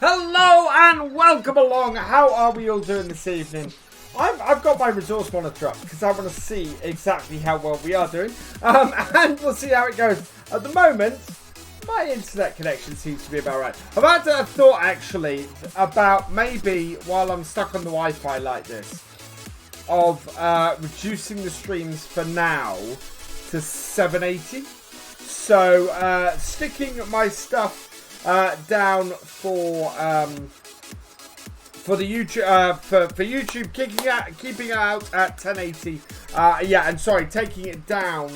Hello and welcome along. How are we all doing this evening? I've got my resource monitor up because I want to see exactly how well we are doing. And we'll see how it goes. At the moment, my internet connection seems to be about right. I've had a thought actually about maybe while I'm stuck on the Wi-Fi like this, of reducing the streams for now to 780. So sticking my stuff down for the YouTube for YouTube, keeping it out at 1080. Yeah, and sorry, taking it down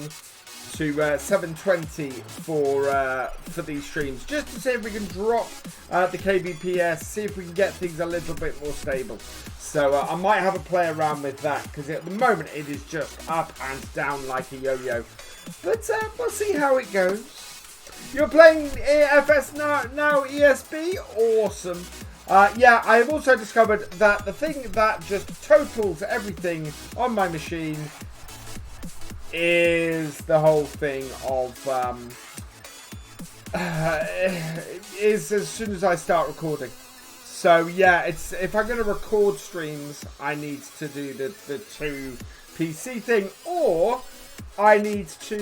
to 720 for these streams, just to see if we can drop the kbps, see if we can get things a little bit more stable. So I might have a play around with that because at the moment it is just up and down like a yo-yo. But we'll see how it goes. You're playing FS now ESB? Awesome. Yeah, I have also discovered that the thing that just totals everything on my machine is the whole thing of is as soon as I start recording. So yeah, it's if I'm going to record streams, I need to do the 2 PC thing, or I need to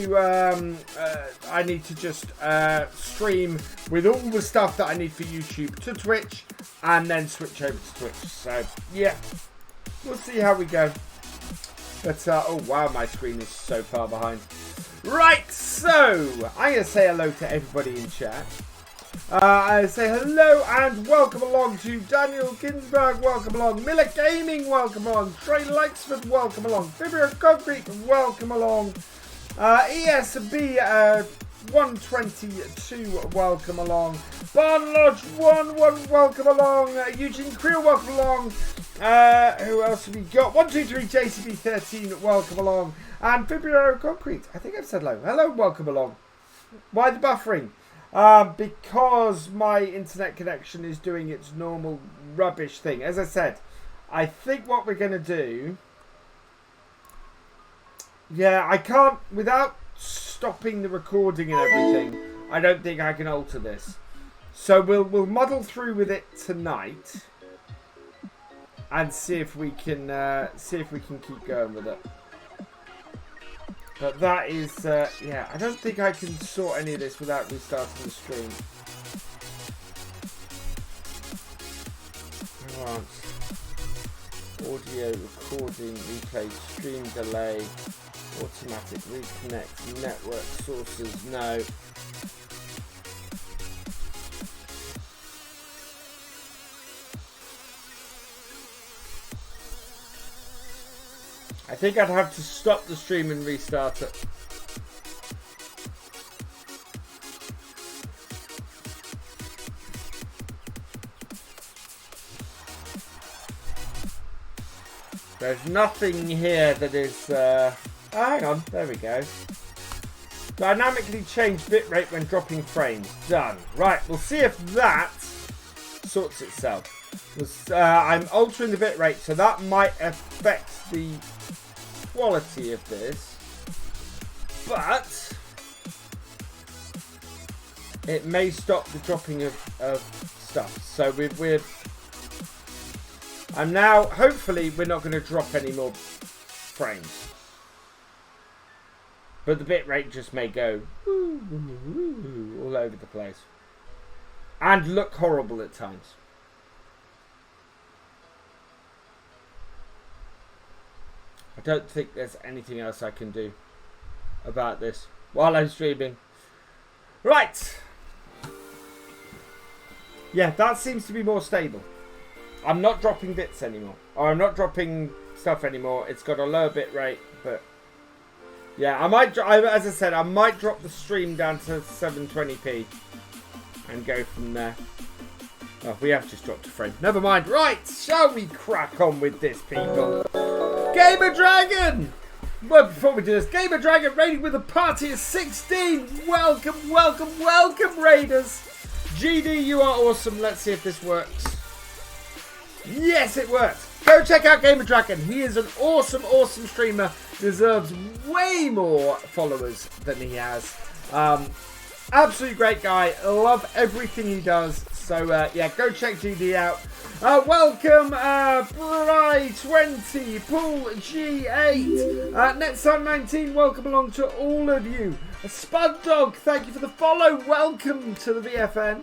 just stream with all the stuff that I need for YouTube to Twitch, and then switch over to Twitch. So yeah, we'll see how we go. But oh wow, my screen is so far behind. Right, so I'm gonna say hello to everybody in chat. I say hello and welcome along to Daniel Ginsberg, welcome along. Mueller Gaming, welcome along. Trey Lexford, welcome along. Fibber Concrete, welcome along. ESB 122, welcome along. Barn Lodge 1, welcome along. Eugene Creel, welcome along. Who else have we got? 123 JCB 13, welcome along. And Fibber Concrete, I think I've said hello. Hello, welcome along. Why the buffering? Because my internet connection is doing its normal rubbish thing. As I said, I think what we're going to do... Yeah, I can't... Without stopping the recording and everything, I don't think I can alter this. So we'll muddle through with it tonight. And see if we can keep going with it. But that is, yeah, I don't think I can sort any of this without restarting the stream. Right. Audio, recording, replay, stream delay, automatic reconnect, network sources, no. I think I'd have to stop the stream and restart it. There's nothing here that is... oh, hang on, there we go. Dynamically change bitrate when dropping frames. Done. Right, we'll see if that sorts itself. I'm altering the bitrate, so that might affect the quality of this, but it may stop the dropping of stuff. So I'm now, hopefully we're not going to drop any more frames, but the bitrate just may go all over the place and look horrible at times. I don't think there's anything else I can do about this while I'm streaming. Right. Yeah, that seems to be more stable. I'm not dropping bits anymore. Or I'm not dropping stuff anymore. It's got a lower bit rate, but... Yeah, as I said, I might drop the stream down to 720p and go from there. Oh, we have just dropped a frame. Never mind. Right, shall we crack on with this, people? Gamer Dragon! Well, before we do this, Gamer Dragon raiding with a party of 16. Welcome, welcome, welcome, Raiders. GD, you are awesome. Let's see if this works. Yes, it works. Go check out Gamer Dragon. He is an awesome, awesome streamer. Deserves way more followers than he has. Absolutely great guy. Love everything he does. So yeah, go check GD out. Welcome Bry20, Paul G8, Netsun19, welcome along to all of you. Spud Dog, thank you for the follow, welcome to the VFN.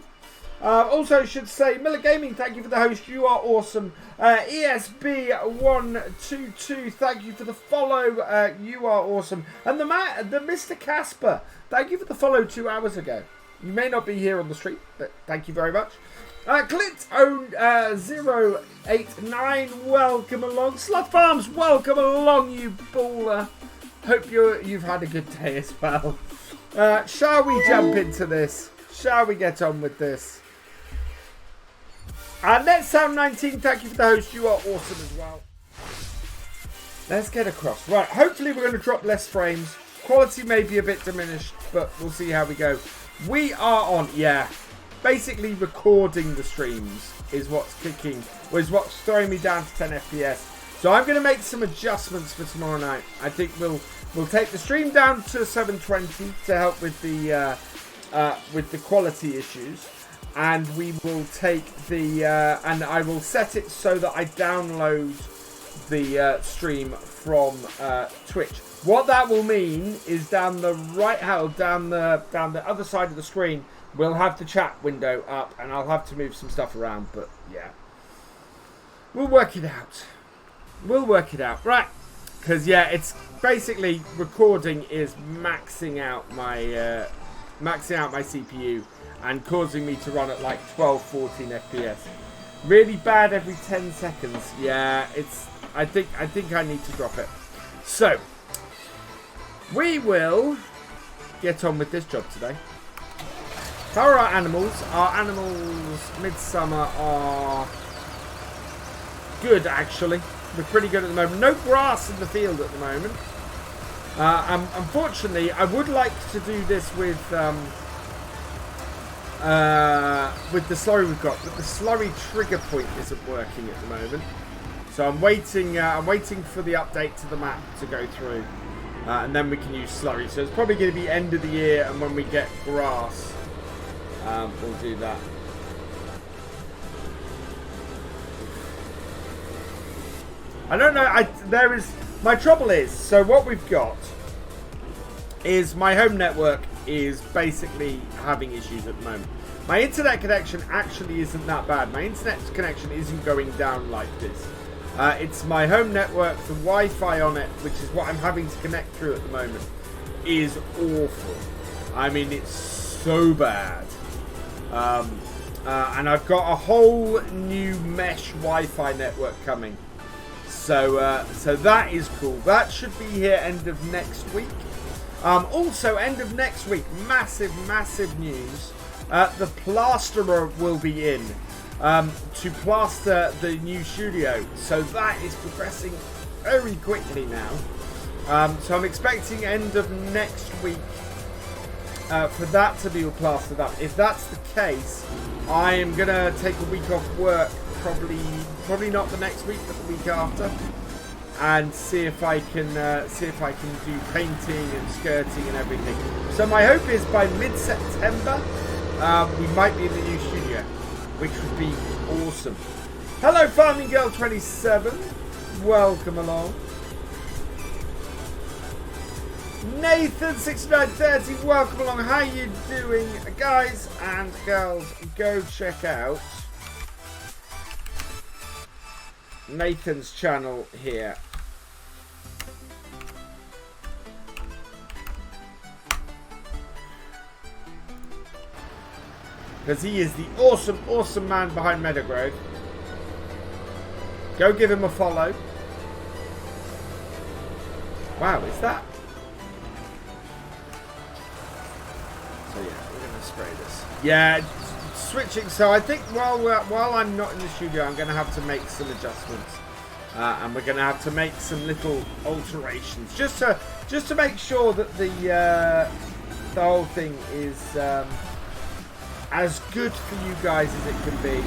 Also should say, Miller Gaming, thank you for the host, you are awesome. ESB122, thank you for the follow, you are awesome. And the Mr. Casper, thank you for the follow 2 hours ago. You may not be here on the stream, but thank you very much. Clint089, welcome along. Slut Farms, welcome along, you baller. Hope you've had a good day as well. Shall we jump into this? Shall we get on with this? NetSound19, thank you for the host. You are awesome as well. Let's get across. Right, hopefully we're going to drop less frames. Quality may be a bit diminished, but we'll see how we go. We are on, yeah, basically recording the streams is what's throwing me down to 10 FPS. So I'm going to make some adjustments for tomorrow night. I think we'll take the stream down to 720 to help with the quality issues. And we will take the, and I will set it so that I download the stream from Twitch. What that will mean is down the down the other side of the screen, we'll have the chat window up, and I'll have to move some stuff around. But yeah, we'll work it out. We'll work it out, right? Because yeah, it's basically recording is maxing out my CPU. And causing me to run at like 12, 14 FPS. Really bad every 10 seconds. Yeah, it's. I think I need to drop it. So we will get on with this job today. How are our animals? Our animals midsummer are good actually. We're pretty good at the moment. No grass in the field at the moment. Unfortunately, I would like to do this with the slurry we've got, but the slurry trigger point isn't working at the moment. So I'm waiting for the update to the map to go through, and then we can use slurry. So it's probably going to be end of the year, and when we get grass, we'll do that. I don't know. My trouble is, so what we've got is my home network is basically having issues at the moment. My internet connection actually isn't that bad. My internet connection isn't going down like this. It's my home network, the Wi-Fi on it, which is what I'm having to connect through at the moment, is awful. I mean, it's so bad. And I've got a whole new mesh Wi-Fi network coming. So that is cool. That should be here end of next week. Also, end of next week, massive news. The plasterer will be in to plaster the new studio. So that is progressing very quickly now. So I'm expecting end of next week for that to be all plastered up. If that's the case, I am going to take a week off work, probably not the next week, but the week after. And see if I can do painting and skirting and everything. So my hope is by mid-September we might be in the new studio, which would be awesome. Hello, Farmingirl 27. Welcome along. Nathan 6930. Welcome along. How you doing, guys and girls? Go check out Nathan's channel here. Because he is the awesome man behind Meadowgrove. Go give him a follow. Wow, is that? So yeah, we're going to spray this. Yeah, switching. So I think while I'm not in the studio, I'm going to have to make some adjustments. And we're going to have to make some little alterations. Just to make sure that the whole thing is as good for you guys as it can be.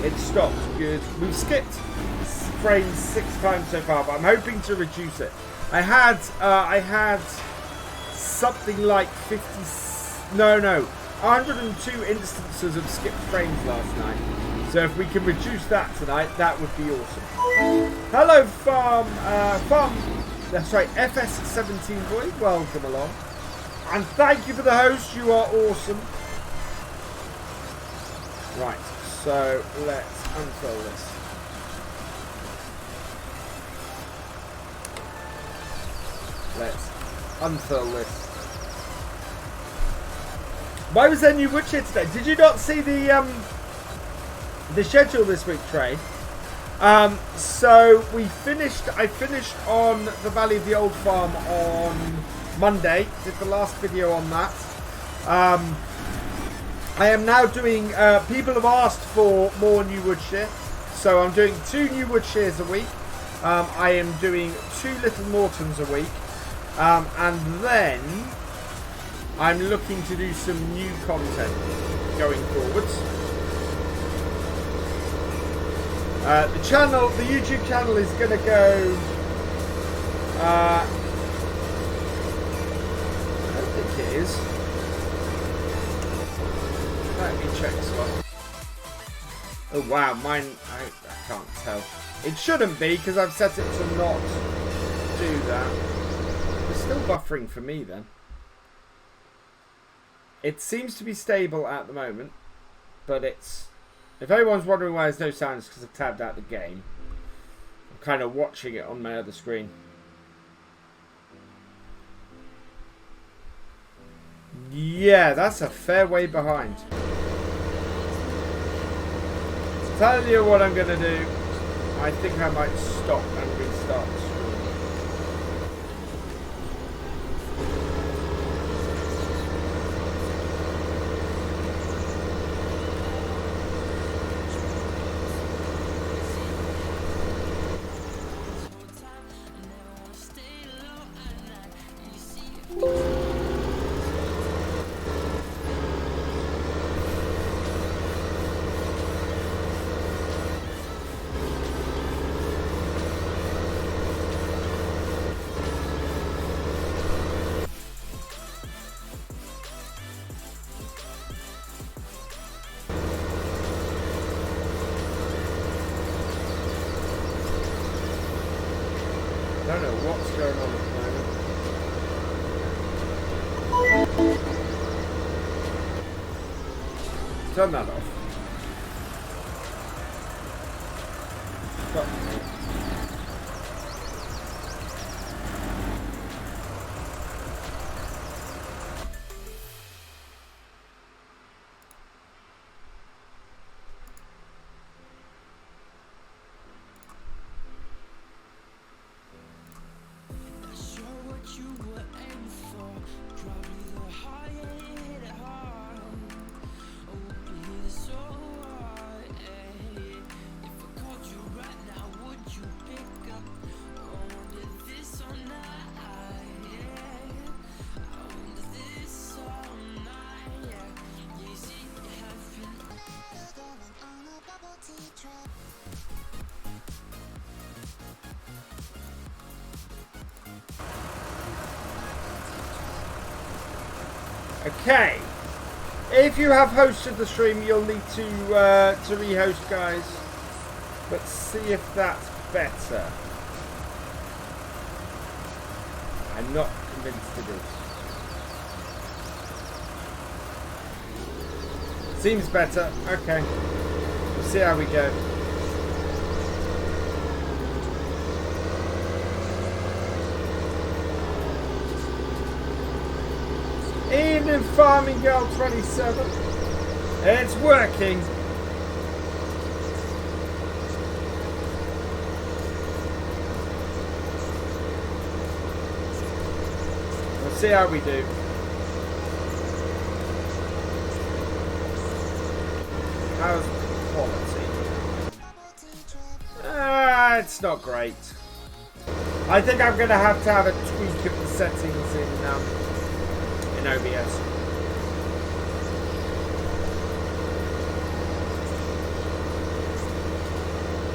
It stopped good. We've skipped frames 6 times so far, but I'm hoping to reduce it. I had something like 50. No. 102 instances of skipped frames last night. So if we can reduce that tonight, that would be awesome. Hello, FS19 boy. Welcome along. And thank you for the host. You are awesome. Right, so let's unfurl this. Let's unfurl this. Why was there new wood here today? Did you not see the schedule this week, Trey? So I finished on the Valley of the Old Farm on Monday. Did the last video on that. I am now doing, people have asked for more new wood shear. So I'm doing 2 new wood shears a week. I am doing 2 little Mortons a week. And then I'm looking to do some new content going forwards. The YouTube channel is going to go, I don't think it is. Let me check as well. Oh wow, mine, I can't tell. It shouldn't be because I've set it to not do that. It's still buffering for me then. It seems to be stable at the moment, but it's... If anyone's wondering why there's no sounds, because I've tabbed out the game. I'm kind of watching it on my other screen. Yeah, that's a fair way behind. Tell you what I'm going to do. I think I might stop and restart the stream. I don't know what's going on at the moment. Turn that off. Stop. Okay, if you have hosted the stream, you'll need to rehost, guys. Let's see if that's better. I'm not convinced it is. Seems better. Okay, we'll see how we go. Evening, Farmingirl 27. It's working. We'll see how we do. How's the quality? It's not great. I think I'm going to have a tweak of the settings in OBS.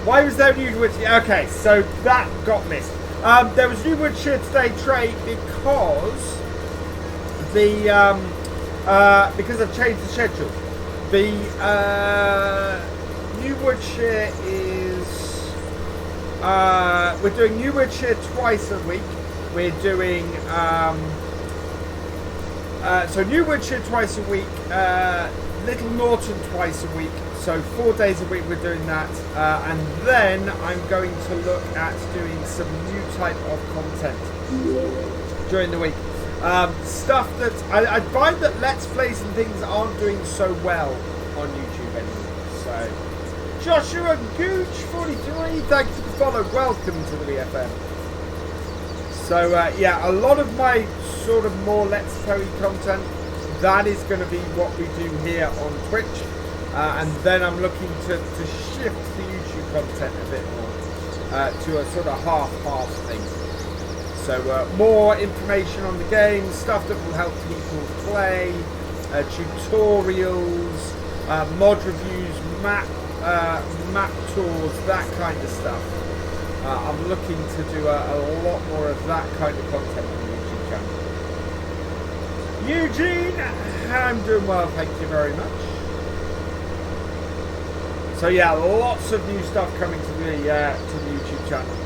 Why was there new wood? Okay, so that got missed. There was new wood shear today, Trey, because the because I've changed the schedule. The new wood shear is we're doing new wood shear twice a week. We're doing so new wood shear twice a week, Little Norton twice a week. So 4 days a week we're doing that, and then I'm going to look at doing some new type of content during the week. Stuff that I find that Let's Plays and things aren't doing so well on YouTube anymore. So Joshua Gooch 43, thanks for the follow. Welcome to the BFM. So yeah, a lot of my sort of more Let's Play content, that is going to be what we do here on Twitch. And then I'm looking to shift the YouTube content a bit more to a sort of half-half thing. So more information on the game, stuff that will help people play, tutorials, mod reviews, map tours, that kind of stuff. I'm looking to do a lot more of that kind of content on the YouTube channel. Eugene, I'm doing well, thank you very much. So yeah, lots of new stuff coming to the YouTube channel.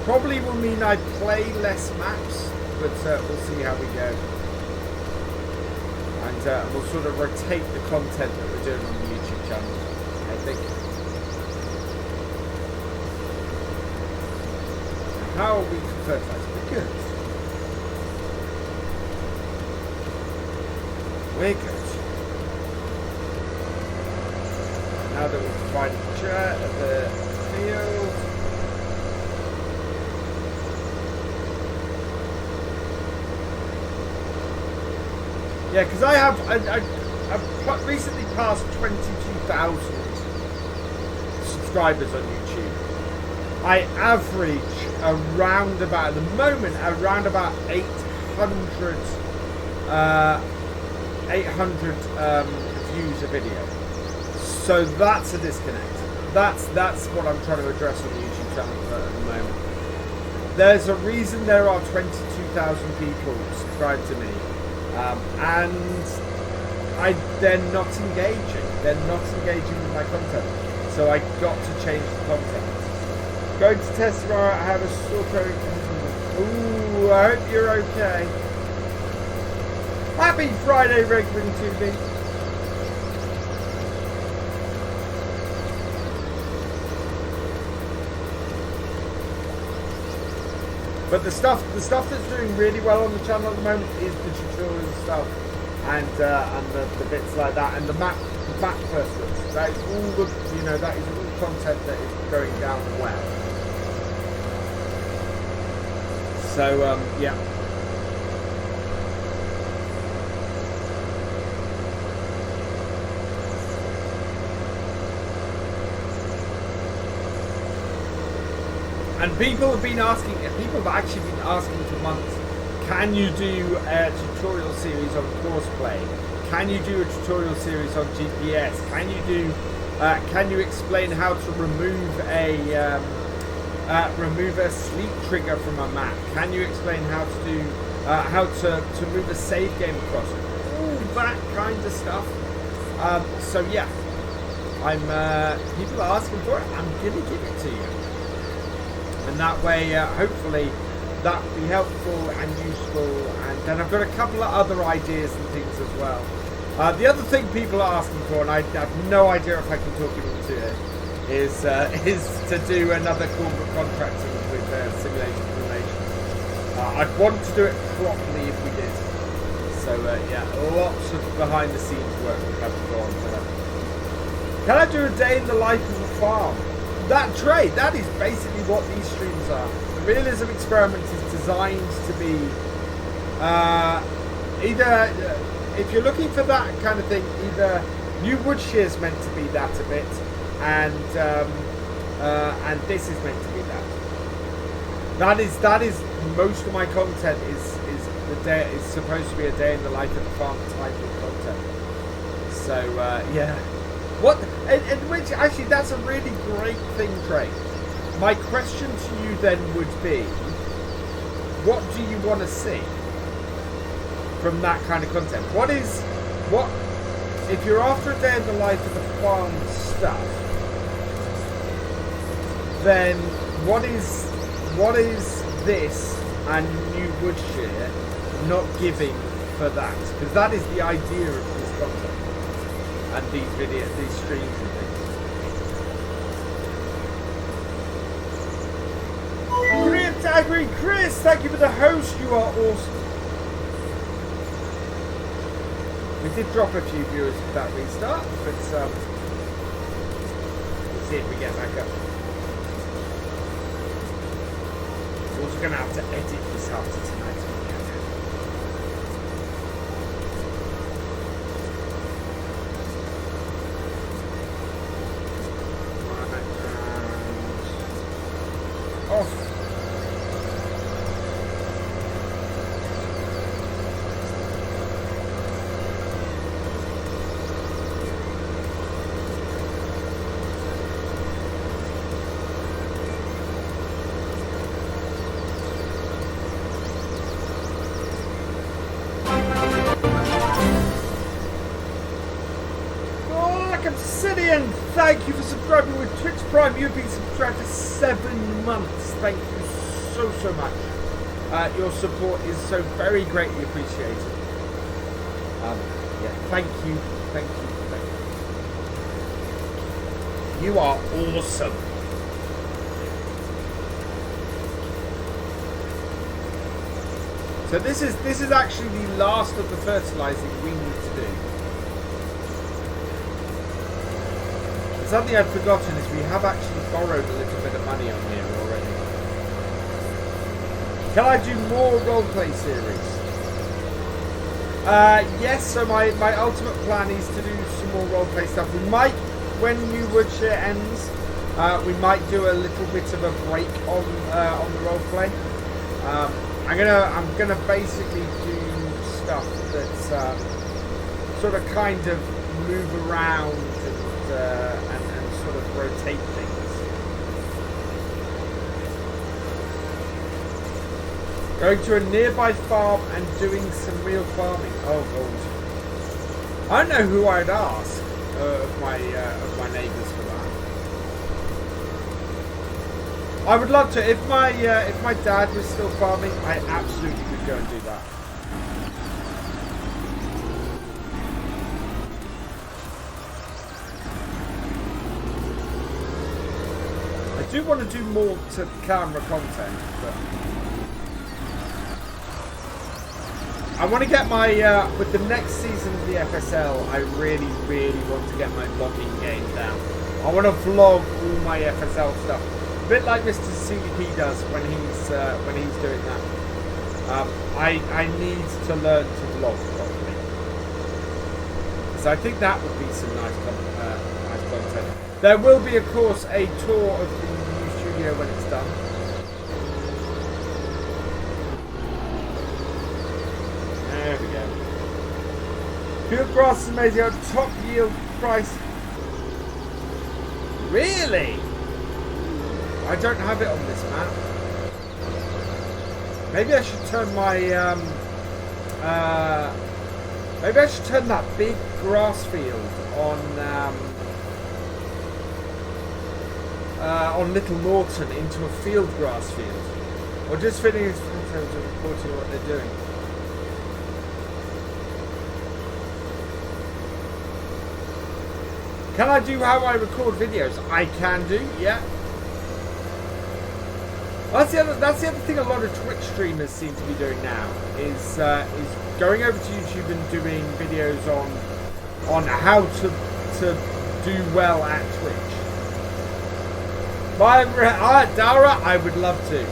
Probably will mean I play less maps, but we'll see how we go. And we'll sort of rotate the content that we're doing on the YouTube channel, I think. How are we to fertilize? We're good. We're good. Now that we've provided the field. Yeah, because I've recently passed 22,000 subscribers on YouTube. I average around about, at the moment, around about 800 views a video. So that's a disconnect. That's what I'm trying to address on the YouTube channel at the moment. There's a reason there are 22,000 people subscribed to me. And they're not engaging. They're not engaging with my content. So I got to change the content. Going to test tomorrow. I have a sore throat. Ooh, I hope you're okay. Happy Friday, Regman TV. But the stuff that's doing really well on the channel at the moment is the tutorial stuff and the bits like that and the map first looks. That is all the that is all content that is going down well. So yeah. And people have been asking, people have actually been asking for months, can you do a tutorial series on courseplay? Can you do a tutorial series on GPS? Can you explain how to remove a sleep trigger from a map? Can you explain how to do, how to move a save game across? All that kind of stuff. So yeah, people are asking for it, I'm gonna give it to you. And that way, hopefully, that will be helpful and useful. And then I've got a couple of other ideas and things as well. The other thing people are asking for, and I have no idea if I can talk you into it, is to do another corporate contracting with simulation relations. I'd want to do it properly if we did. So yeah, lots of behind the scenes work we have to go on for that. Can I do a day in the life of a farm? That trade, that is basically what these streams are. The Realism experiment is designed to be either, if you're looking for that kind of thing, either new wood shear is meant to be that a bit, and this is meant to be that. That is most of my content is supposed to be a day in the life of the farm type of content. So yeah. What? And which actually, that's a really great thing, Trey. My question to you then would be, what do you want to see from that kind of content? What if you're after a day in the life of the farm stuff, then what is this and new wood shear not giving for that? Because that is the idea of this content and these videos, these streams and things. Zachary, Chris, thank you for the host. You are awesome. We did drop a few viewers with that restart, but let's see if we get back up. We're also going to have to edit this after tonight. Off. Thank you for subscribing with Twitch Prime. You've been subscribed for 7 months. Thank you so much. Your support is so very greatly appreciated. Yeah, thank you. You are awesome. So this is actually the last of the fertilizing we need to do. Something I'd forgotten is we have actually borrowed a little bit of money on here already. Can I do more roleplay series? Yes, so my ultimate plan is to do some more roleplay stuff. We might, when New Woodshire ends, we might do a little bit of a break on the roleplay. I'm gonna basically do stuff that's sort of kind of move around and sort of rotate things. Going to a nearby farm and doing some real farming. Oh god. I don't know who I'd ask of my neighbours for that. I would love to. If my dad was still farming, I absolutely would go and do that. I do want to do more to camera content, but I want to get my with the next season of the FSL. I really want to get my vlogging game down. I want to vlog all my FSL stuff, a bit like Mr. CDP does when he's doing that. I need to learn to vlog properly, so I think that would be some nice content. There will be, of course, a tour of the new studio when it's done. There we go. Field grass is amazing. Top yield price. Really? I don't have it on this map. Maybe I should turn my maybe I should turn that big grass field on Little Norton into a field grass field, or just fitting his photos and reporting what they're doing. Can I do how I record videos? I can do, yeah. That's the other thing a lot of Twitch streamers seem to be doing now is going over to YouTube and doing videos on how to do well at Twitch. Dara, I would love to.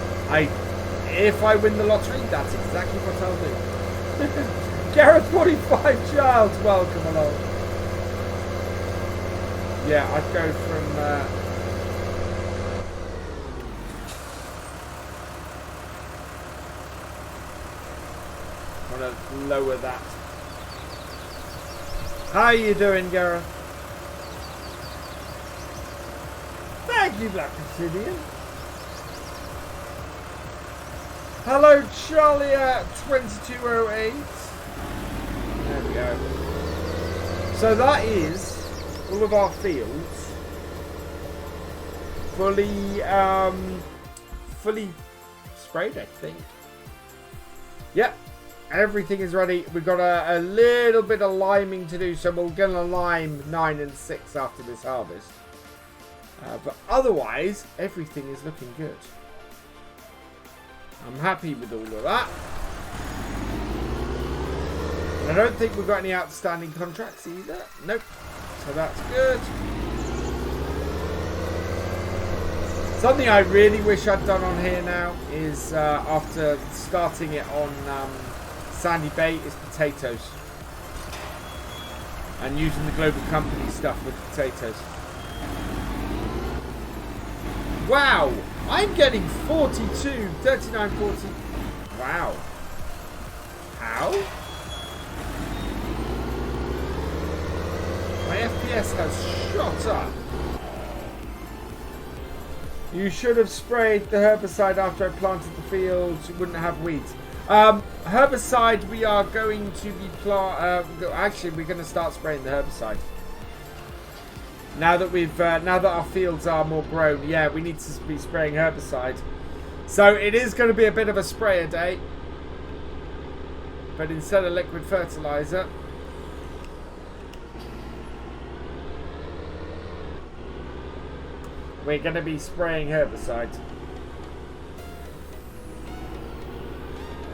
If I win the lottery, that's exactly what I'll do. Gareth 45 Childs, welcome along. Yeah, I'd go from want to lower that. How are you doing, Gareth? Thank you, Black Obsidian. Hello, Charlie at 2208. There we go. So that is all of our fields fully sprayed, I think. Yep, everything is ready. We've got a little bit of liming to do, so we're going to lime 9 and 6 after this harvest. But otherwise, everything is looking good. I'm happy with all of that. I don't think we've got any outstanding contracts either. Nope. So that's good. Something I really wish I'd done on here now is, after starting it on Sandy Bay, is potatoes. And using the global company stuff with potatoes. Wow! I'm getting 42, 39, 40. Wow. How? My FPS has shot up. You should have sprayed the herbicide after I planted the fields. You wouldn't have weeds. Herbicide, we are going to be actually, we're going to start spraying the herbicide. Now that now that our fields are more grown, yeah, we need to be spraying herbicide. So it is going to be a bit of a sprayer day, but instead of liquid fertilizer, we're going to be spraying herbicide.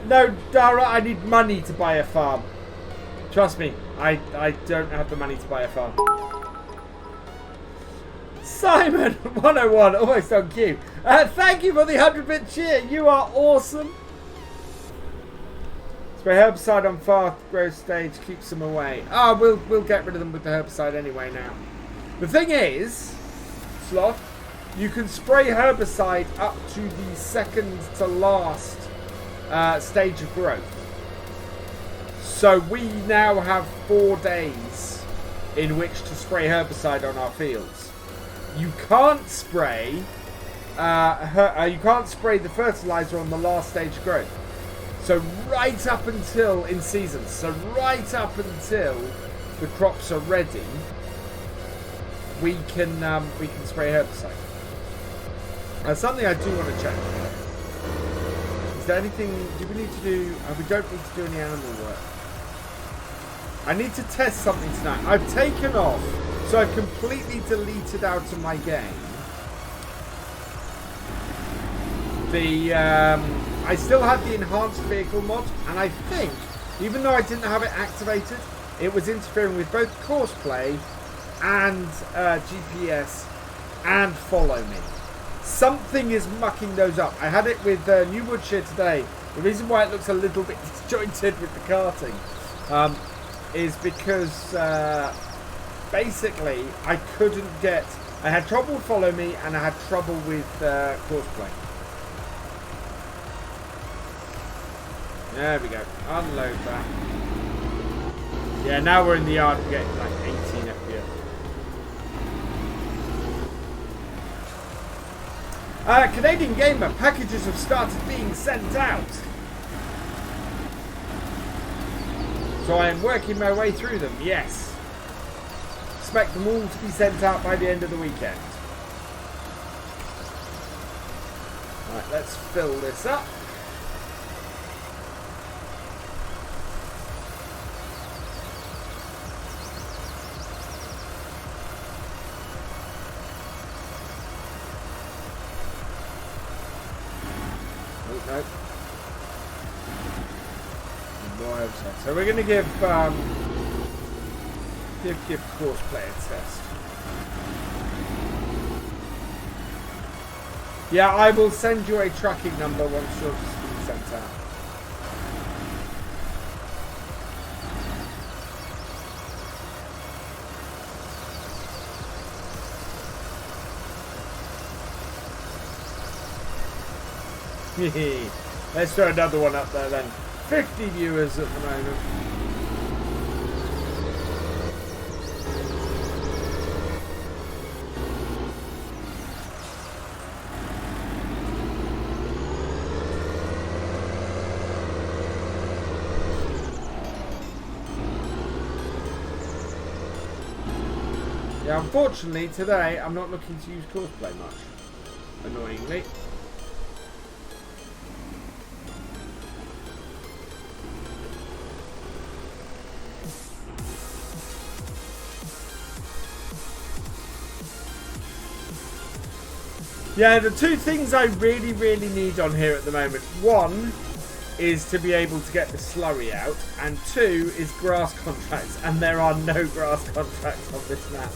No, Dara, I need money to buy a farm. Trust me, I don't have the money to buy a farm. Simon 101, almost on cue. Thank you for the 100-bit cheer. You are awesome. Spray herbicide on fast growth stage keeps them away. Ah, we'll get rid of them with the herbicide anyway now. The thing is, Sloth, you can spray herbicide up to the second to last stage of growth. So we now have 4 days in which to spray herbicide on our fields. You can't spray the fertilizer on the last stage of growth. So right up until in season, so right up until the crops are ready, we can spray herbicide. Something I do want to check. Is there anything do we need to do? We don't need to do any animal work. I need to test something tonight. I've taken off. So I've completely deleted out of my game I still have the enhanced vehicle mod, and I think, even though I didn't have it activated, it was interfering with both course play and GPS and follow me. Something is mucking those up. I had it with New Woodshire today. The reason why it looks a little bit disjointed with the karting is because basically, I had trouble with follow me, and I had trouble with course play. There we go. Unload that. Yeah, now we're in the yard, we're getting like 18 FPS. Canadian Gamer, packages have started being sent out. So I am working my way through them, yes. Expect them all to be sent out by the end of the weekend. Right, let's fill this up. Oh, no. More herbicide. So we're going to give course play a test. Yeah, I will send you a tracking number once yours has been sent out. Let's throw another one up there then. 50 viewers at the moment. Yeah, unfortunately today I'm not looking to use courseplay much, annoyingly. Yeah, the two things I really need on here at the moment. One is to be able to get the slurry out, and two is grass contracts, and there are no grass contracts on this map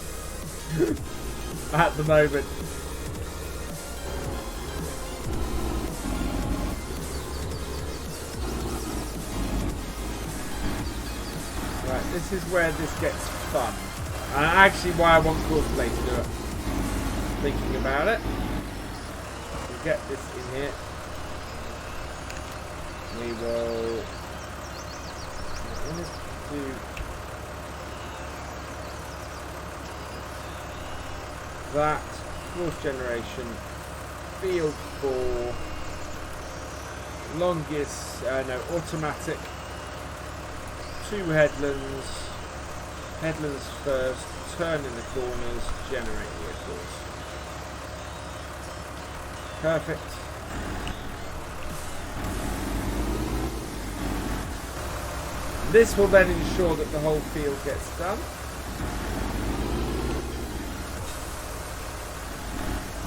at the moment. Right, this is where this gets fun. And actually why I want courseplay to do it. Thinking about it. We'll get this in here. We will do that. Force generation. Field 4. Longest, no, automatic. 2 headlands. Headlands first. Turn in the corners. Generate vehicles. Perfect. This will then ensure that the whole field gets done.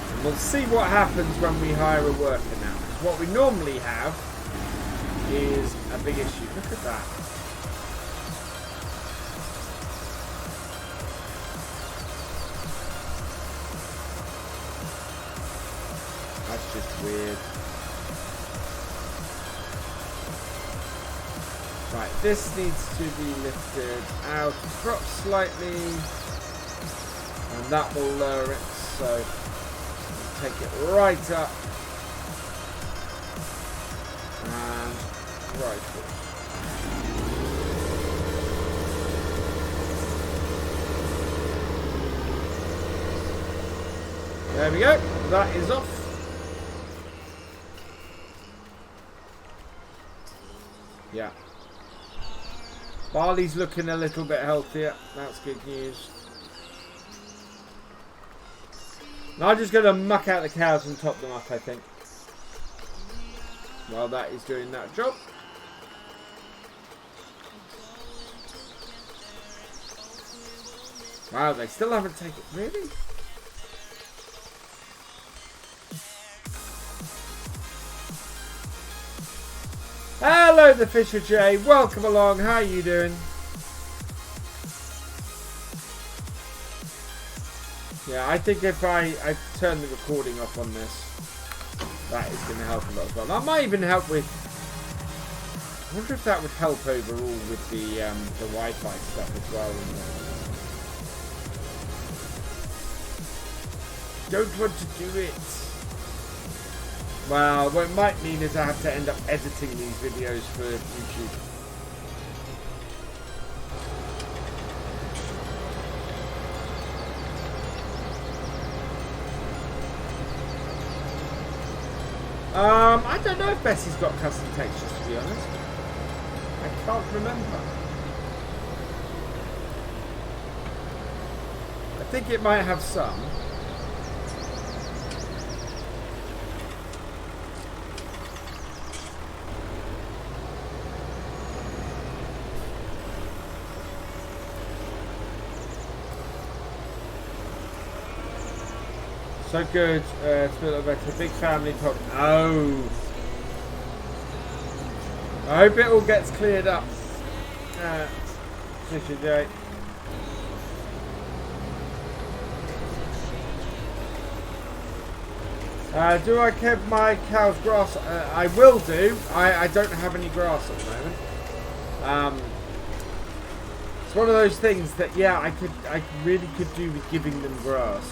And we'll see what happens when we hire a worker now. Because what we normally have is a big issue. Look at that. That's just weird. Right, this needs to be lifted out, drop slightly, and that will lower it, so we'll take it right up, and right up. There we go, that is off. Yeah. Barley's looking a little bit healthier. That's good news. Now I'm just going to muck out the cows and top them up, I think. While that is doing that job. Wow, they still haven't taken... Really? Hello, the Fisher J. Welcome along. How are you doing? Yeah, I think if I turn the recording off on this, that is going to help a lot as well. That might even help with... I wonder if that would help overall with the Wi-Fi stuff as well. Don't want to do it. Well, what it might mean is I have to end up editing these videos for YouTube. I don't know if Bessy's got custom textures, to be honest. I can't remember. I think it might have some. So good, it's a little better. Big family problem. Oh. I hope it all gets cleared up. Fisher J. Do I keep my cows grass? I will do. I don't have any grass at the moment. It's one of those things that, yeah, I really could do with giving them grass.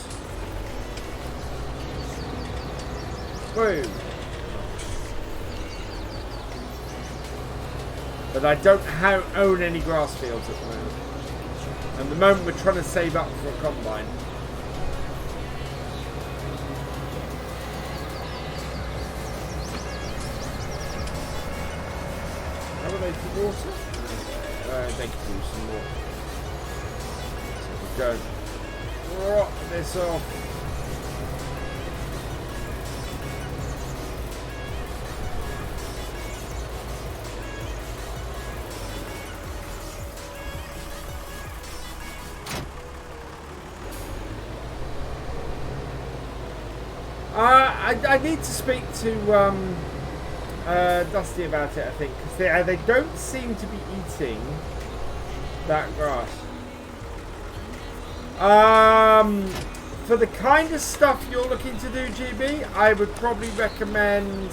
Boom. But I don't own any grass fields at the moment. At the moment we're trying to save up for a combine. How are they for water? They could do some more. So we go drop this off. I need to speak to Dusty about it, I think, because they don't seem to be eating that grass. For the kind of stuff you're looking to do, GB, I would probably recommend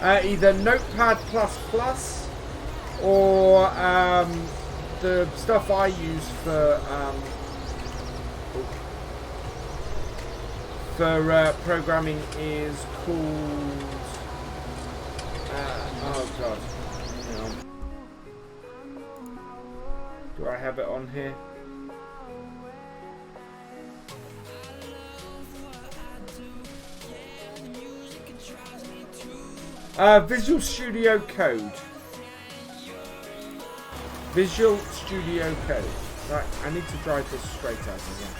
either Notepad++ or the stuff I use for programming is called oh god, hang on. Do I have it on here? Visual Studio Code. Visual Studio Code. Right, I need to drive this straight out again.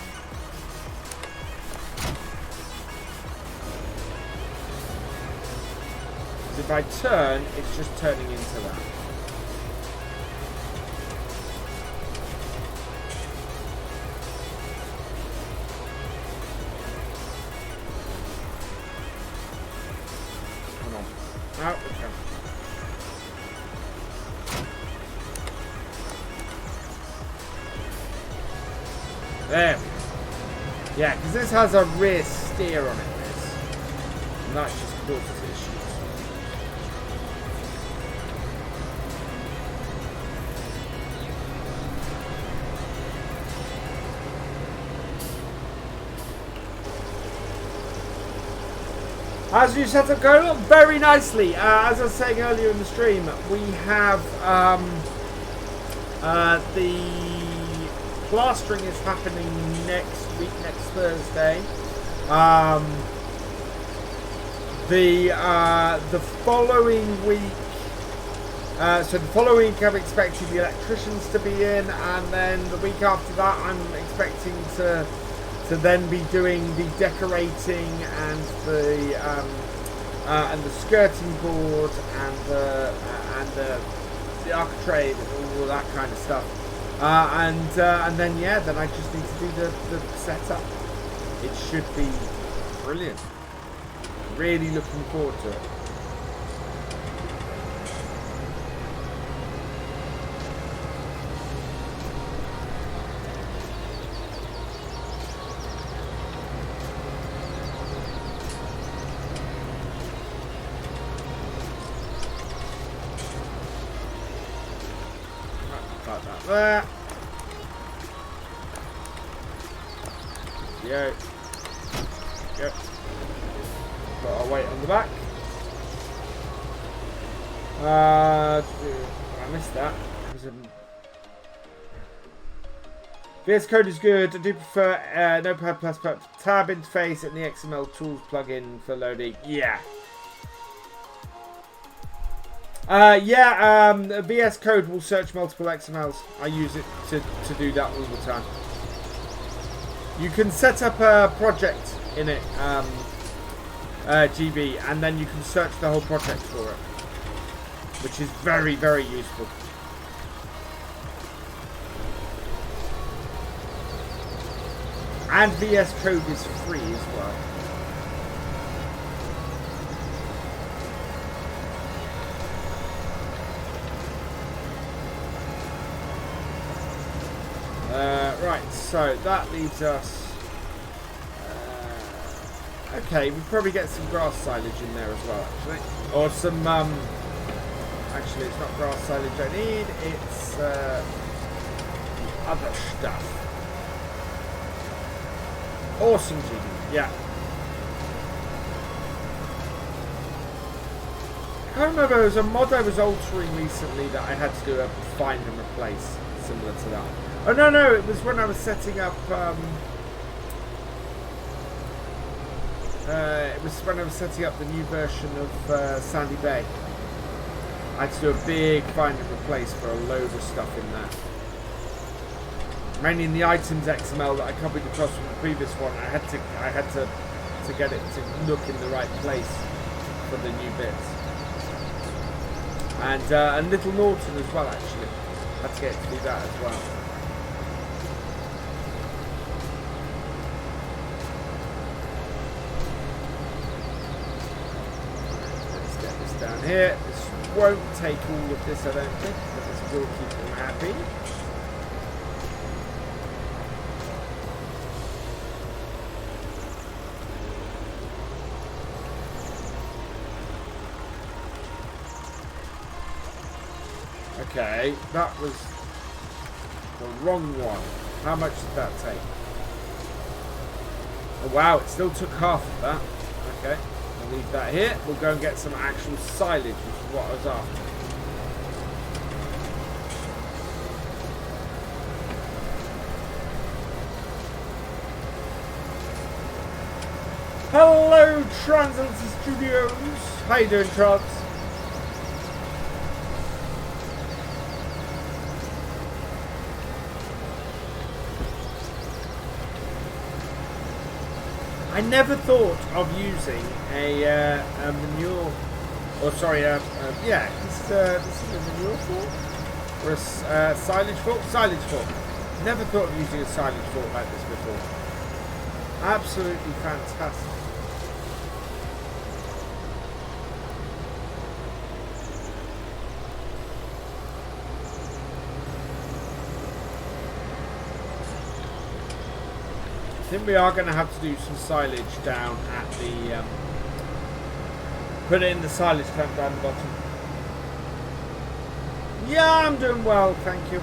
If I turn, it's just turning into that. Come on. Out we come. There we go. Yeah, because this has a rear steer on it, this. And that just causes issues. How's your setup going on? Very nicely. As I was saying earlier in the stream, we have the plastering is happening next week, next Thursday. The following week, so the following week I'm expecting the electricians to be in, and then the week after that I'm expecting to then be doing the decorating and the skirting board and the architrave and all that kind of stuff. And then yeah, then I just need to do the setup. It should be brilliant. Really looking forward to it. There. Yo. Yep. Got our weight on the back. I missed that. VS Code is good. I do prefer Notepad++ tab interface and the XML tools plugin for loading. Yeah. VS Code will search multiple XMLs. I use it to do that all the time. You can set up a project in it, GB, and then you can search the whole project for it, which is very, very useful. And VS Code is free as well. Right, so that leaves us... okay, we'll probably get some grass silage in there as well, actually. Or some... actually, it's not grass silage I need, it's other stuff. Awesome, GB, yeah. I can't remember, there was a mod I was altering recently that I had to do a find and replace, similar to that. Oh no, it was when I was setting up the new version of Sandy Bay. I had to do a big find and replace for a load of stuff in mainly in the items XML that I copied across from the previous one. I had to get it to look in the right place for the new bits. And Little Norton as well, actually. Had to get it to do that as well. Let's get this down here. This won't take all of this, I don't think, but this will keep them happy. Okay, that was the wrong one. How much did that take? Oh wow, it still took half of that. Okay, I'll leave that here. We'll go and get some actual silage, which is what I was after. Hello, Translator Studios. How you doing, Trans? I never thought of using a manure, or sorry, yeah, this is a manure fork or a silage fork. Silage fork. Never thought of using a silage fork like this before. Absolutely fantastic. I think we are going to have to do some silage down at the put it in the silage tank down the bottom. Yeah, I'm doing well, thank you.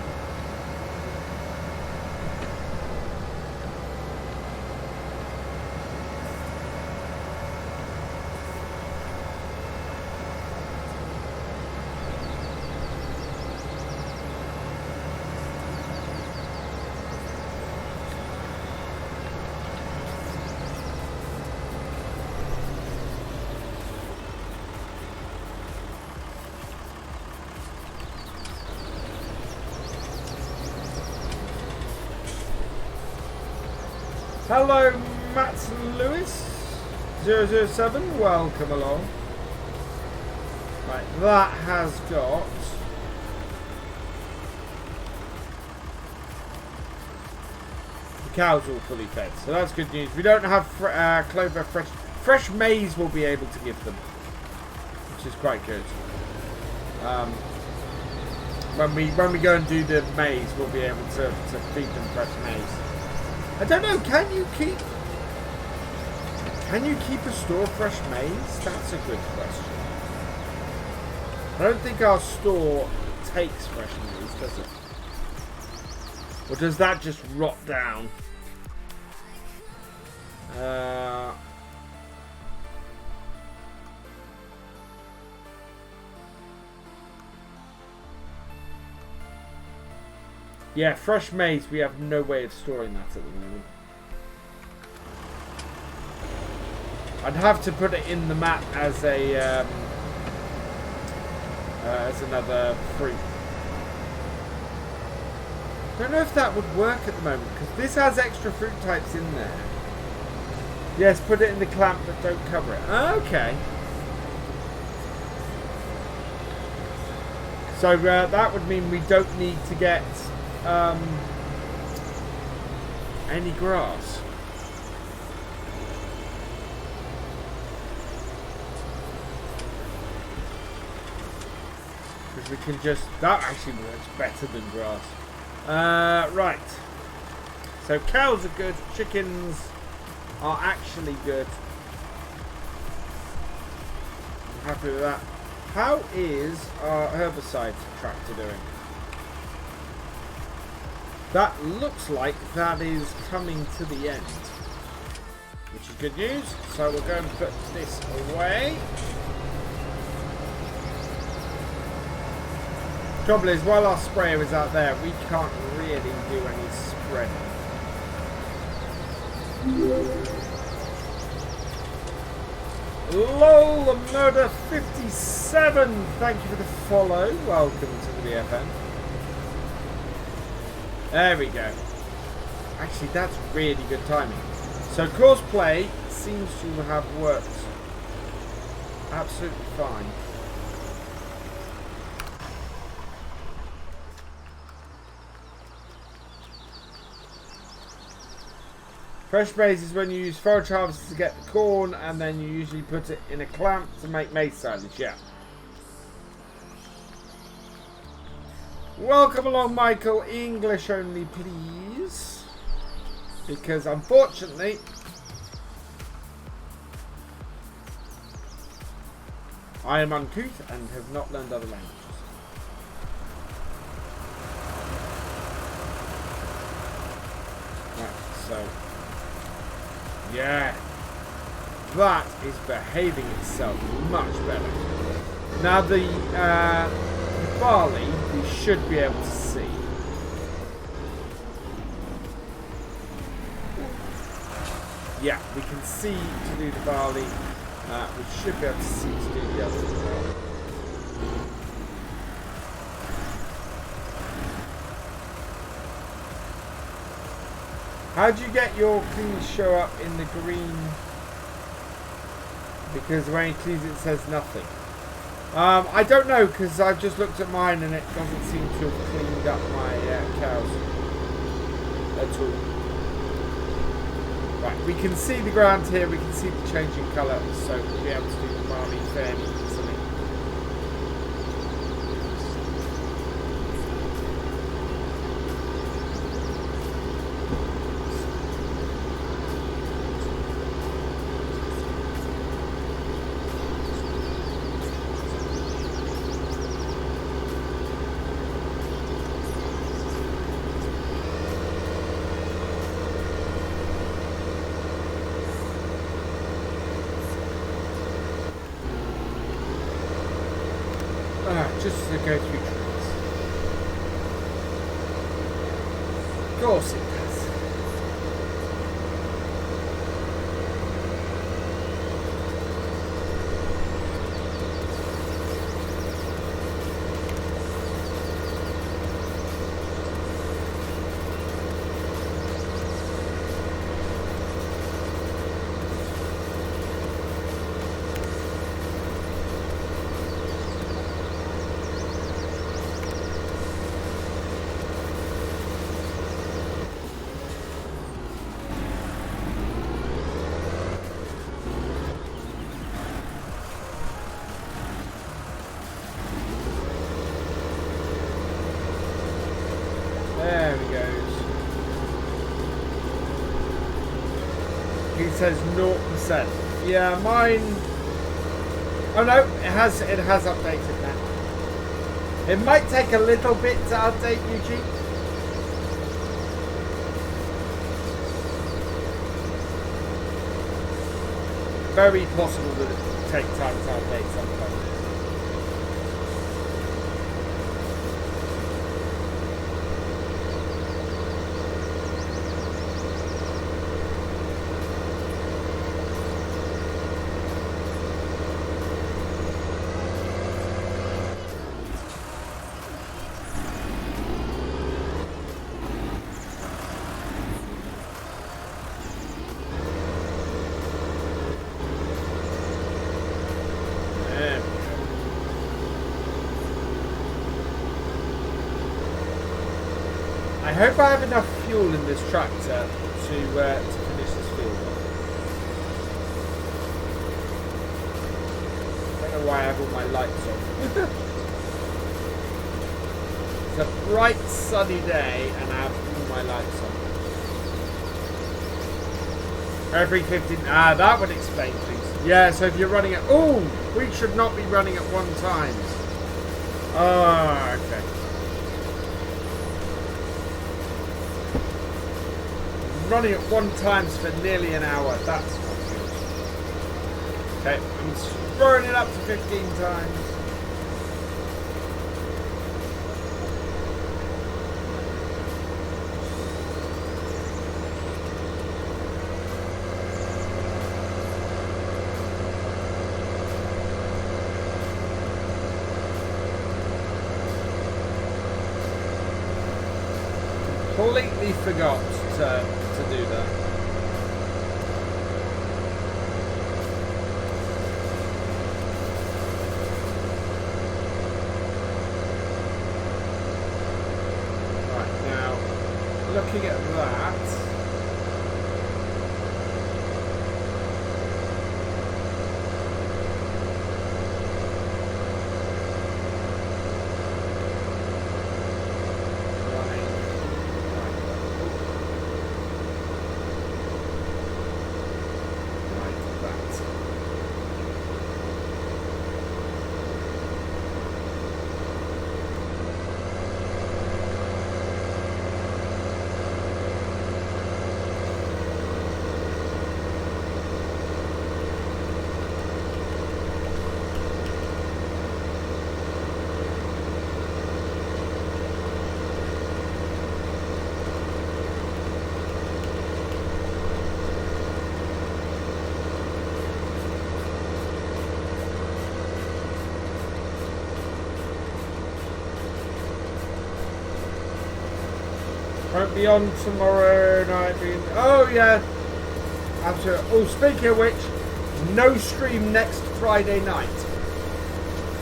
Hello, Matt Lewis 007, welcome along. Right, that has got the cows all fully fed, so that's good news. We don't have clover fresh maize. We'll be able to give them, which is quite good. When we go and do the maize, we'll be able to feed them fresh maize. I don't know, can you keep a store of fresh maize? That's a good question. I don't think our store takes fresh maize, does it? Or does that just rot down? Yeah, fresh maize, we have no way of storing that at the moment. I'd have to put it in the map as a as another fruit. Don't know if that would work at the moment, because this has extra fruit types in there. Yes, put it in the clamp, but don't cover it. Okay. So that would mean we don't need to get any grass. Because we can just, that actually works better than grass. Right. So cows are good, chickens are actually good. I'm happy with that. How is our herbicide tractor doing? That looks like that is coming to the end, which is good news. So we'll go and put this away. Trouble is, while our sprayer is out there, we can't really do any spreading. LOL, the Murder 57. Thank you for the follow. Welcome to the BFN. There we go. Actually, that's really good timing. So crossplay seems to have worked absolutely fine. Fresh maize is when you use forage harvesters to get the corn, and then you usually put it in a clamp to make maize silage. Yeah. Welcome along, Michael. English only, please. Because unfortunately, I am uncouth and have not learned other languages. Right, so yeah, that is behaving itself much better. Now the barley we should be able to see. Yeah, we can see to do the barley. We should be able to see to do the others as well. How do you get your cleans show up in the green? Because when it cleans it says nothing. I don't know, because I've just looked at mine and it doesn't seem to have cleaned up my cows at all. Right, we can see the ground here, we can see the changing colour, so we'll be able to do the barley fairly easily. Just to go through trees. Of course it does. Says 0%. Yeah, mine. Oh no, it has updated now. It might take a little bit to update, Eugene. Very possible that it will take time to update sometimes. I hope I have enough fuel in this tractor to finish this field off. I don't know why I have all my lights on. It's a bright sunny day and I have all my lights on. Every 15... that would explain things. Yeah, so if you're running at... Oh! We should not be running at 1 time. Oh, okay. Running at 1 times for nearly an hour. That's not good. Okay, I'm throwing it up to 15 times. Completely completely forgot to do that. Right, now, looking at that... Won't be on tomorrow night. Oh yeah, absolutely. Oh, speaking of which, no stream next Friday night.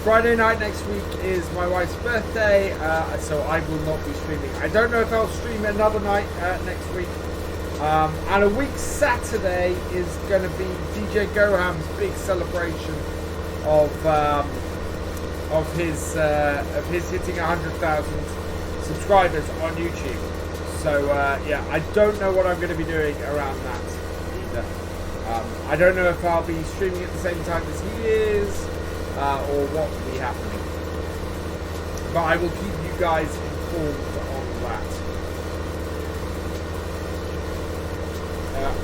Friday night next week is my wife's birthday, so I will not be streaming. I don't know if I'll stream another night next week. And a week Saturday is going to be DJ Goham's big celebration of his hitting 100,000 subscribers on YouTube. So yeah, I don't know what I'm going to be doing around that either. I don't know if I'll be streaming at the same time as he is, or what will be happening. But I will keep you guys informed on that.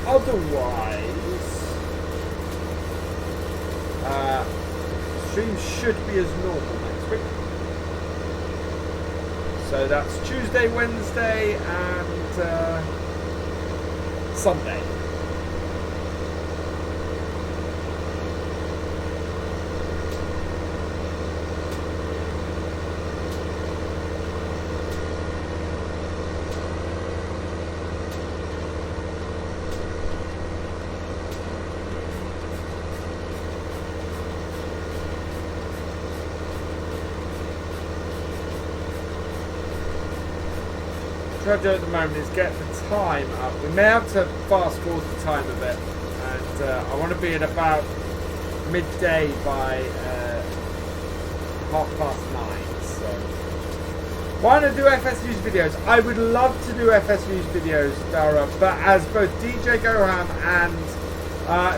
Otherwise, streams should be as normal next week. So that's Tuesday, Wednesday, and Sunday. What I do at the moment is get the time up. We may have to fast forward the time a bit, and I want to be at about midday by 9:30. So why not do FS News videos? I would love to do FS News videos, Dara, but as both DJ Goham and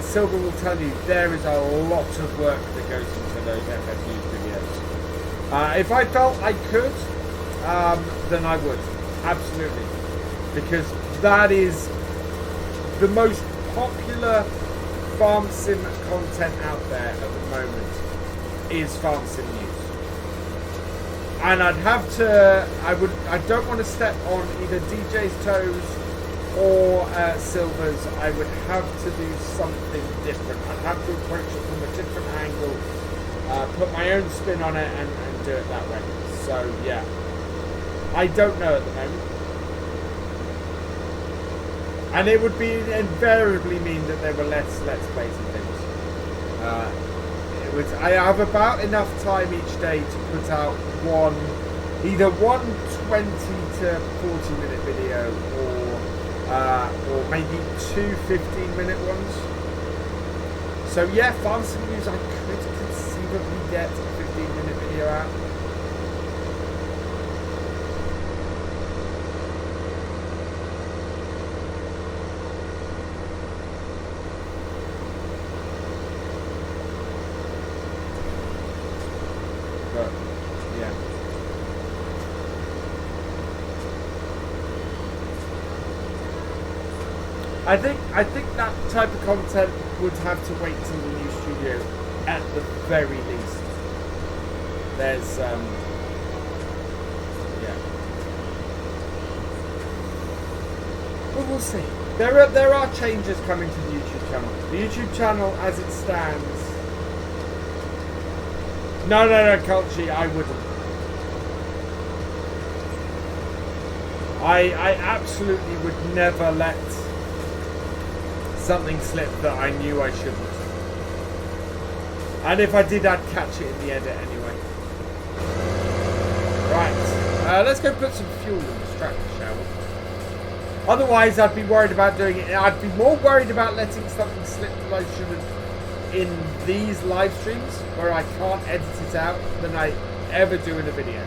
Silver will tell you, there is a lot of work that goes into those FS News videos. If I felt I could, then I would. Absolutely, because that is the most popular farm sim content out there at the moment is farm sim news, and I don't want to step on either DJ's toes or Silver's. I would have to do something different. I'd have to approach it from a different angle, put my own spin on it, and do it that way. So yeah. I don't know at the moment. And it would be invariably mean that there were less Let's Plays and things. I have about enough time each day to put out either one 20 to 40 minute video or maybe two 15-minute ones. So yeah, Farm Sim News, I could conceivably get a 15-minute video out. I think that type of content would have to wait till the new studio at the very least. There's yeah. But we'll see. There are changes coming to the YouTube channel. The YouTube channel as it stands. No, Culchi, I wouldn't. I absolutely would never let something slip that I knew I shouldn't. And if I did, I'd catch it in the edit anyway. Right, let's go put some fuel in this tractor, shall we? Otherwise, I'd be worried about doing it. I'd be more worried about letting something slip that I shouldn't in these live streams, where I can't edit it out, than I ever do in a video.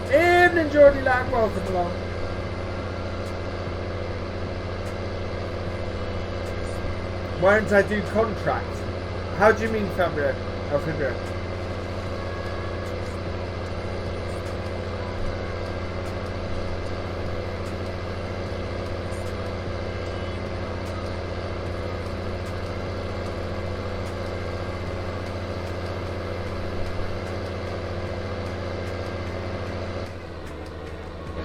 Evening, Geordie Land, welcome along. Why don't I do contract? How do you mean, Fabio? Oh, Fabio.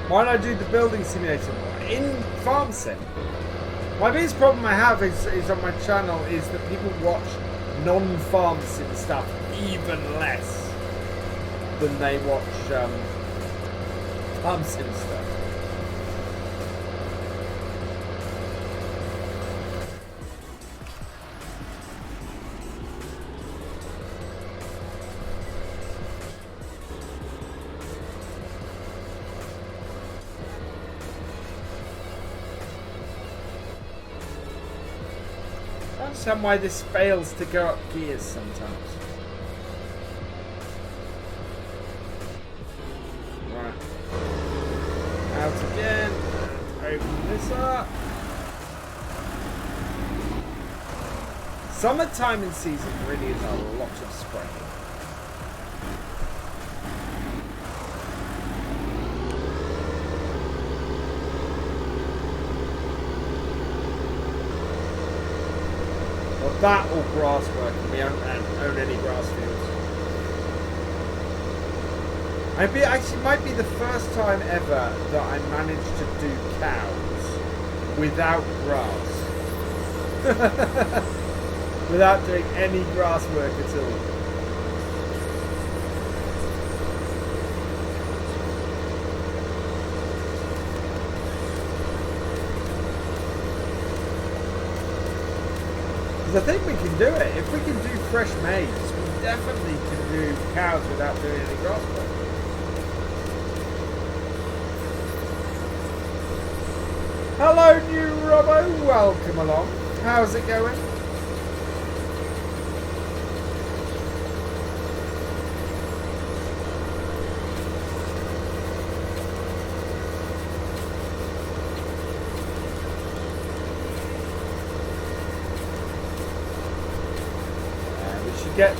Why don't I do the building simulator in Farm Sim? My biggest problem I have is on my channel is that people watch non-Farm Sim stuff even less than they watch Farm Sim stuff. I don't understand why this fails to go up gears sometimes. Right. Out again. And open this up. Summertime in season really is a lot of spraying. That or grass work, and we don't own any grass fields. Actually, might be the first time ever that I managed to do cows without grass. Without doing any grass work at all. I think we can do it. If we can do fresh maize, we definitely can do cows without doing any grass work. Hello, new Robbo. Welcome along. How's it going? Get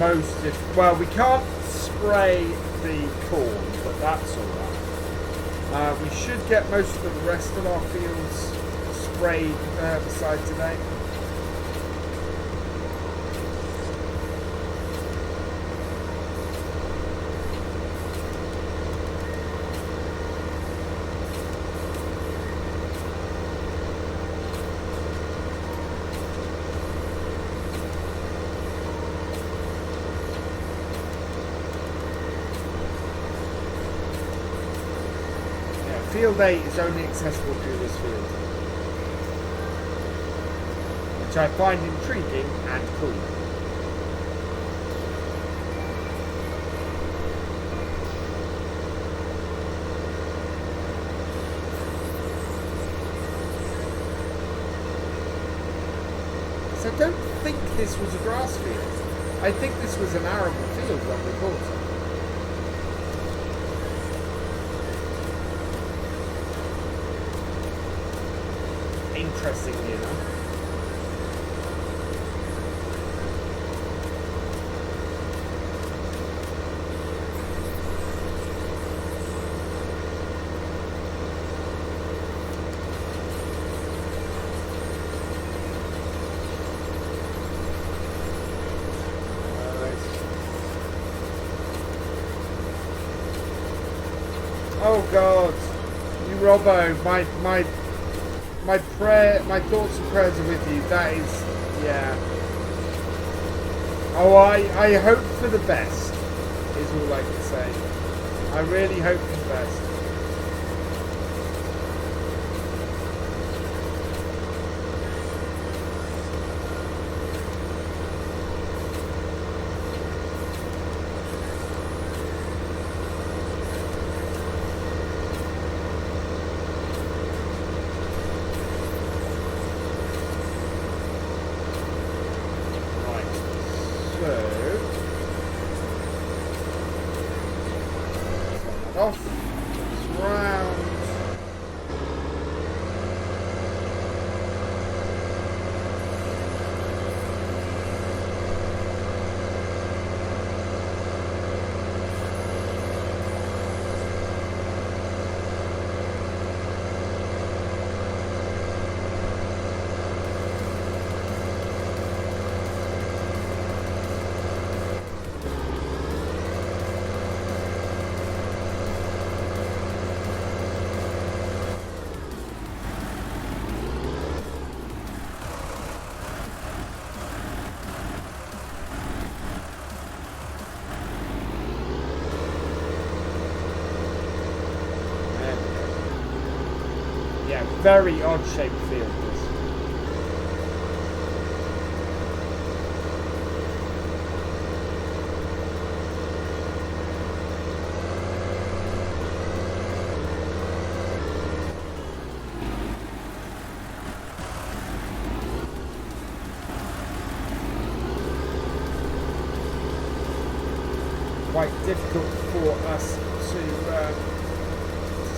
most if well we can't spray the corn, but that's alright. We should get most of the rest of our fields sprayed with herbicide today. Field 8 is only accessible through this field, which I find intriguing and cool. So I don't think this was a grass field. I think this was an arable field when we bought it. Interestingly enough. Oh God, you Robbo, my thoughts and prayers are with you. That is, yeah. Oh, I hope for the best, is all I can say. I really hope for the best. yeah, very odd shaped field this. Quite difficult for us to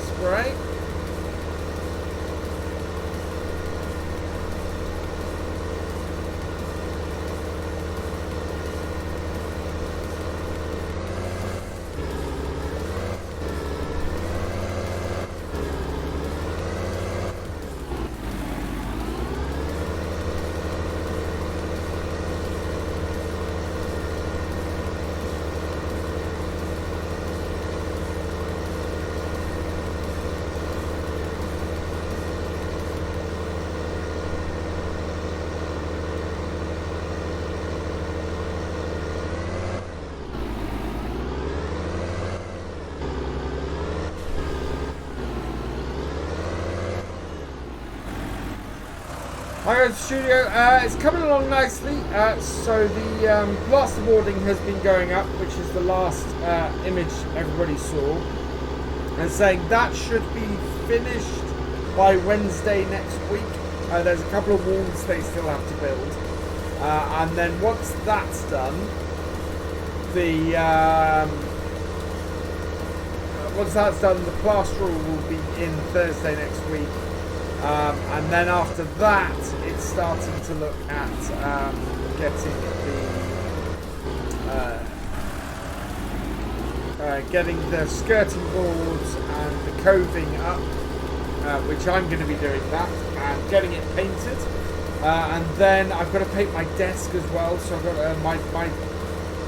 spray. Hi guys, studio. It's coming along nicely. So the plasterboarding has been going up, which is the last image everybody saw, and saying that should be finished by Wednesday next week. There's a couple of walls they still have to build, and then once that's done, the plasterer will be in Thursday next week. And then after that, it's starting to look at getting the skirting boards and the coving up, which I'm going to be doing that, and getting it painted. And then I've got to paint my desk as well. So I've got my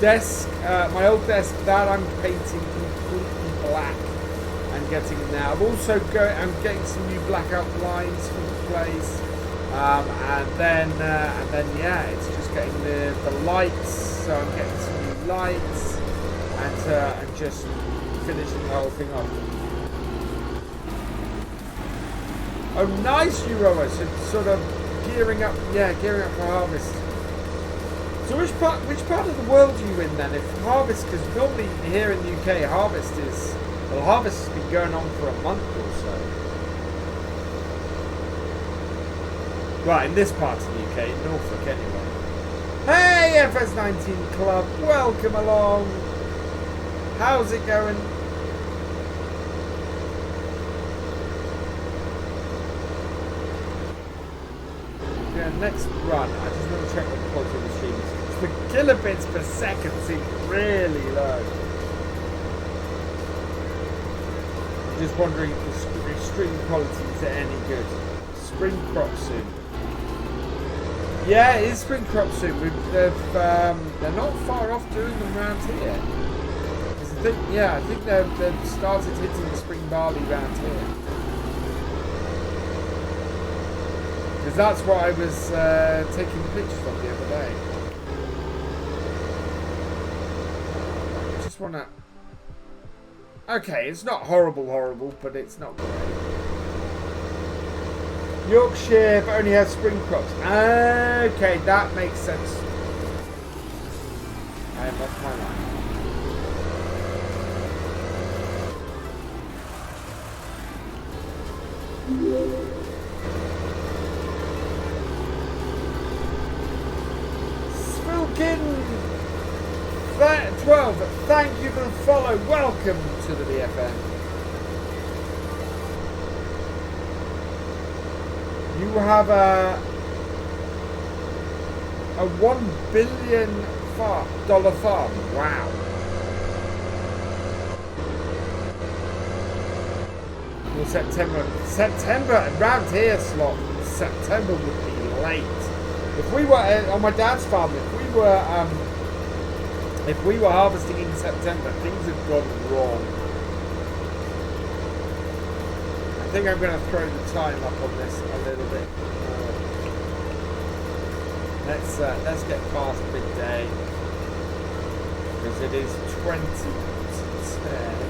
desk, my old desk, that I'm painting completely black. Getting now. I'm also I'm getting some new blackout blinds for the place, and then yeah, it's just getting the lights. So I'm getting some new lights and just finishing the whole thing off. Oh, nice, you roller! So sort of gearing up for harvest. So which part of the world are you in then? If harvest, because normally here in the UK, harvest has been going on for a month or so. Right, in this part of the UK, Norfolk anyway. Hey, FS19 Club, welcome along. How's it going? Yeah, next run, I just want to check what the quality of the stream is. The kilobits per second seems really low. Just wondering if the stream quality is any good. Spring crop soon. Yeah, it is spring crop soon. They're not far off doing them around here. I think they've started hitting the spring barley around here. Because that's what I was taking the pictures of the other day. I just want to... Okay, it's not horrible, but it's not great. Yorkshire but only has spring crops. Okay, that makes sense. I have lost my line. Spilkin 12, thank you for the follow. Welcome to the BFN. You have a $1 billion farm. Wow. Well, September around here, slot. September would be late. If we were on my dad's farm, if we were harvesting in September, things have gone wrong. I think I'm going to throw the time up on this a little bit. Let's get past midday, because it is 20 to 10.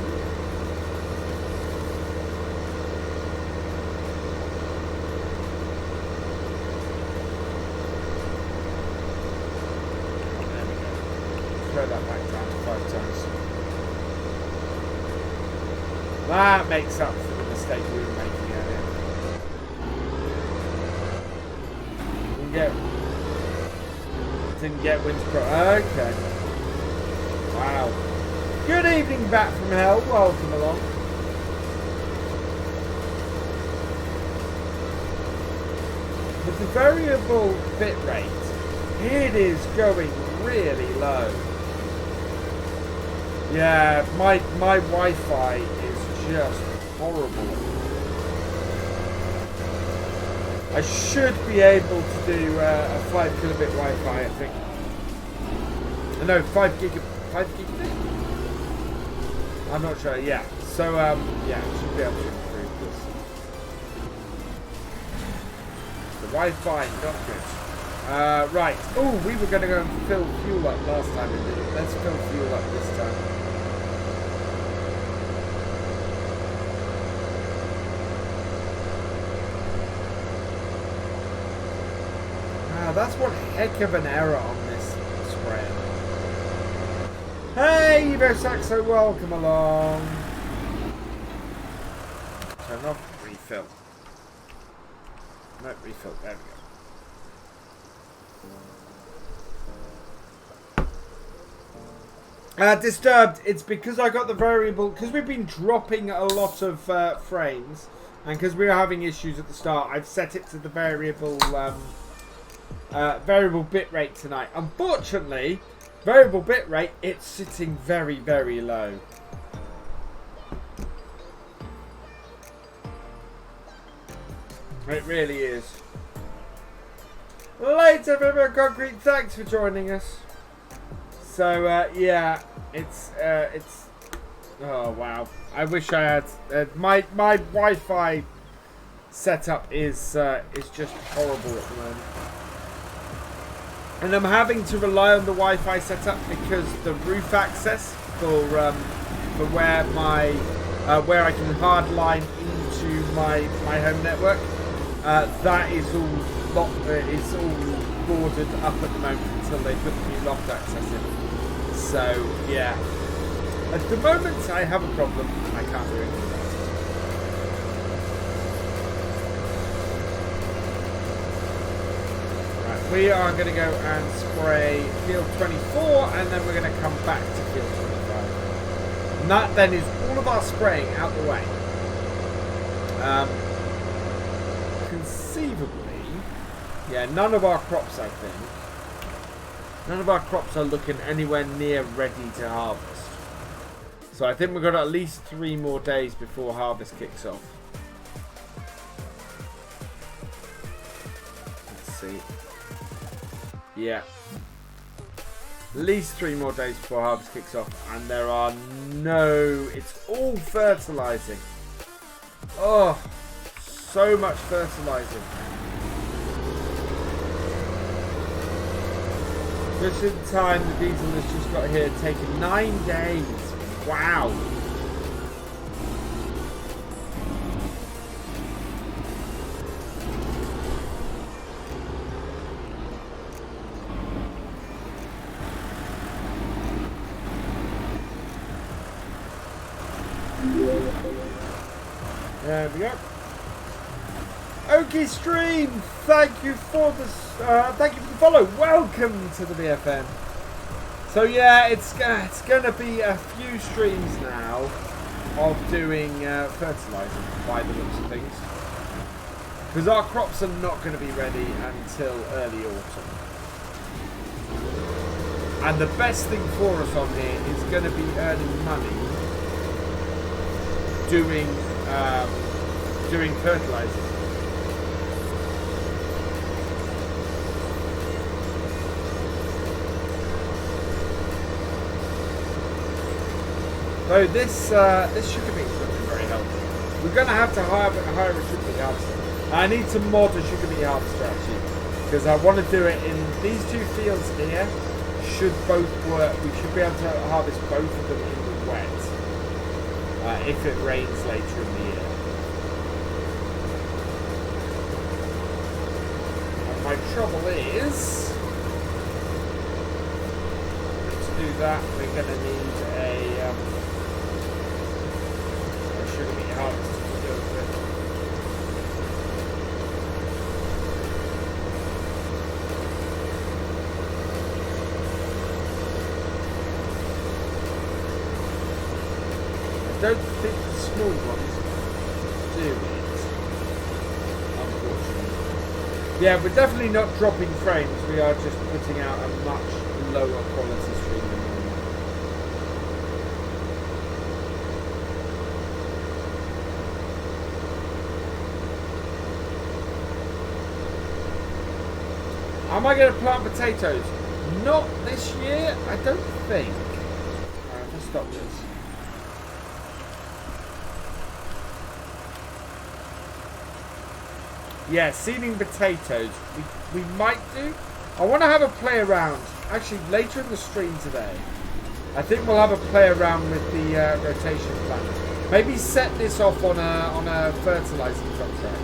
that back down to 5 tons. That makes up for the mistake we were making earlier. Didn't get winter crop. Okay. Wow. Good evening back from hell. Welcome along. With the variable bit rate, it is going really low. Yeah, my Wi-Fi is just horrible. I should be able to do a 5 kilobit Wi-Fi, I think. No, 5 gigabit. I'm not sure. Yeah. So yeah, I should be able to improve this. The Wi-Fi not good. Right. Oh, we were going to go and fill fuel up last time. Let's fill fuel up this time. That's one heck of an error on this sprayer. Hey, Evo Saxo, welcome along. Turn off, refill. No, refill, there we go. Disturbed, it's because I got the variable, because we've been dropping a lot of frames, and because we were having issues at the start, I've set it to the variable bit rate tonight. Unfortunately, variable bit rate, it's sitting very, very low. It really is. Later, Viva Concrete, thanks for joining us. So, yeah, it's, oh wow. I wish I had, my Wi-Fi setup is just horrible at the moment. And I'm having to rely on the Wi-Fi setup because the roof access for where my where I can hardline into my home network, that is all boarded up at the moment until they put the new loft access in. So yeah, at the moment I have a problem. I can't do anything about it. We are going to go and spray field 24 and then we're going to come back to field 25. And that then is all of our spraying out the way. Conceivably, yeah, none of our crops, I think, none of our crops are looking anywhere near ready to harvest. So I think we've got at least 3 more days before harvest kicks off. Let's see. Yeah. At least 3 more days before harvest kicks off. And there are no... It's all fertilizing. Oh, so much fertilizing. Just in time, the diesel has just got here, taken 9 days. Wow. There we go. Okie Stream, thank you for the follow. Welcome to the BFM. So yeah, it's gonna be a few streams now of doing fertilizer by the looks of things, because our crops are not going to be ready until early autumn. And the best thing for us on here is going to be earning money doing fertilizer. So this sugar beet is looking very healthy. We're going to have to hire a sugar beet harvester. I need to mod a sugar beet harvester actually, because I want to do it in these 2 fields here. Should both work. We should be able to harvest both of them in the wet if it rains later in the year. And my trouble is to do that, we're going to need a sugar beet harvester to go with. I don't think the small ones do it, unfortunately. Yeah, we're definitely not dropping frames, we are just putting out a much lower quality stream than normal. Am I going to plant potatoes? Not this year, I don't think. Alright, let's stop this. Yeah, seeding potatoes, we might do. I want to have a play around. Actually, later in the stream today, I think we'll have a play around with the rotation plan. Maybe set this off on a fertilizing contract,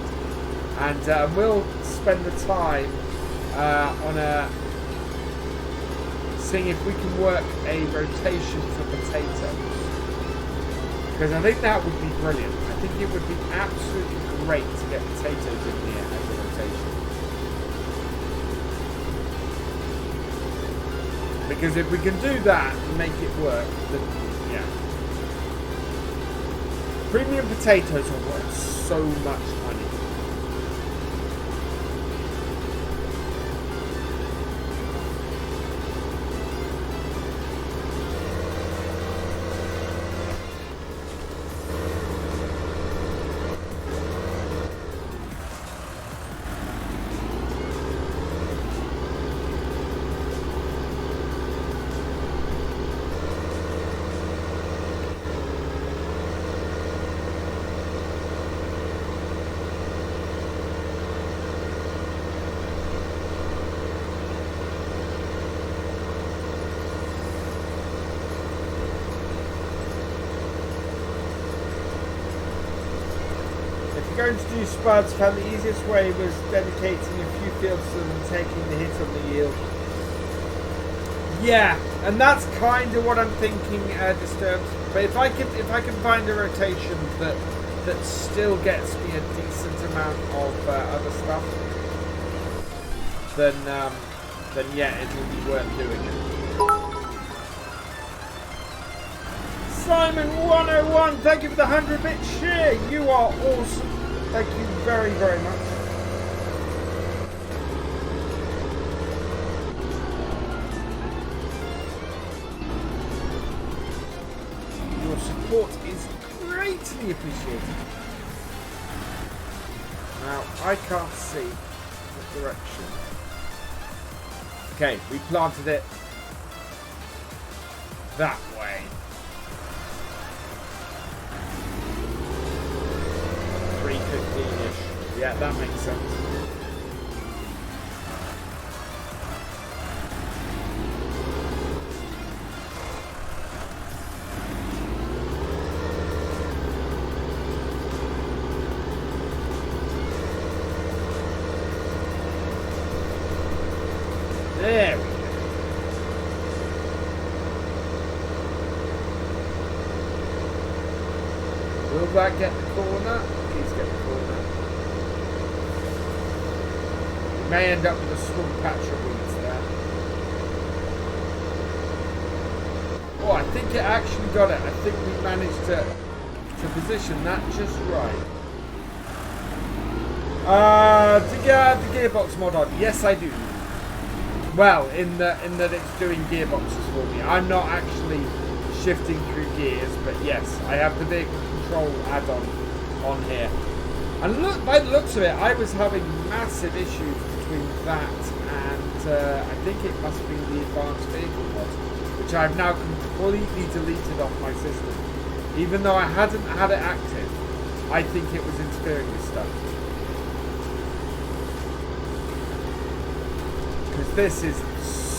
and we'll spend the time on seeing if we can work a rotation for potatoes. Because I think that would be brilliant. I think it would be absolutely great to get potatoes in here as a rotation. Because if we can do that and make it work, then yeah. Premium potatoes are worth so much money. Going to do spuds, found the easiest way was dedicating a few fields to them and taking the hit on the yield. Yeah, and that's kind of what I'm thinking, Disturbed. But if I can find a rotation that still gets me a decent amount of other stuff, then yeah, it will be worth doing it. Simon101, thank you for the 100-bit share. You are awesome. Thank you very, very much. Your support is greatly appreciated. Now, I can't see the direction. Okay, we planted it that way. 3:15-ish. Yeah, that makes sense. There we go. Will that get the corner? Please get the corner. We may end up with a small patch of weeds there. Oh, I think it actually got it. I think we managed to position that just right. To get the gearbox mod on. Yes, I do. Well, in that it's doing gearboxes for me. I'm not actually shifting through gears, but yes, I have the vehicle control add-on on here. And look, by the looks of it, I was having massive issues between that and I think it must be the advanced vehicle mod, which I've now completely deleted off my system. Even though I hadn't had it active, I think it was interfering with stuff. Because this is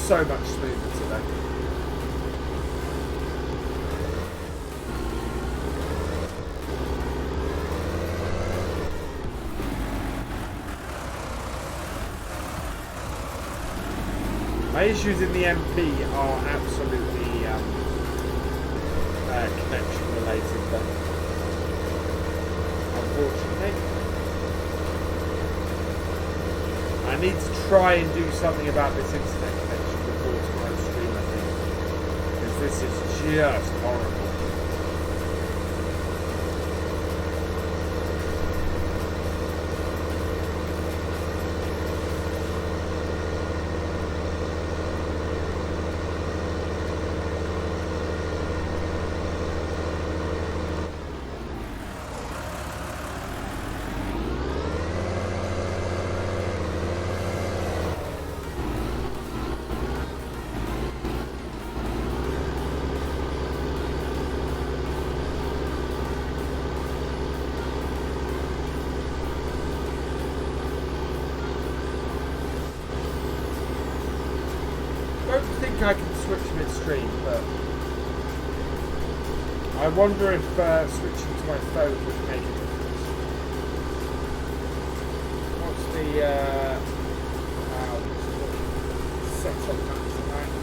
so much smoother today. My issues in the MP are absolutely connection related then. Unfortunately. I need to try and do something about this internet connection before tomorrow's stream, I think. Because this is just horrible. I can switch midstream, but I wonder if switching to my phone would make a difference. What's the setup time tonight?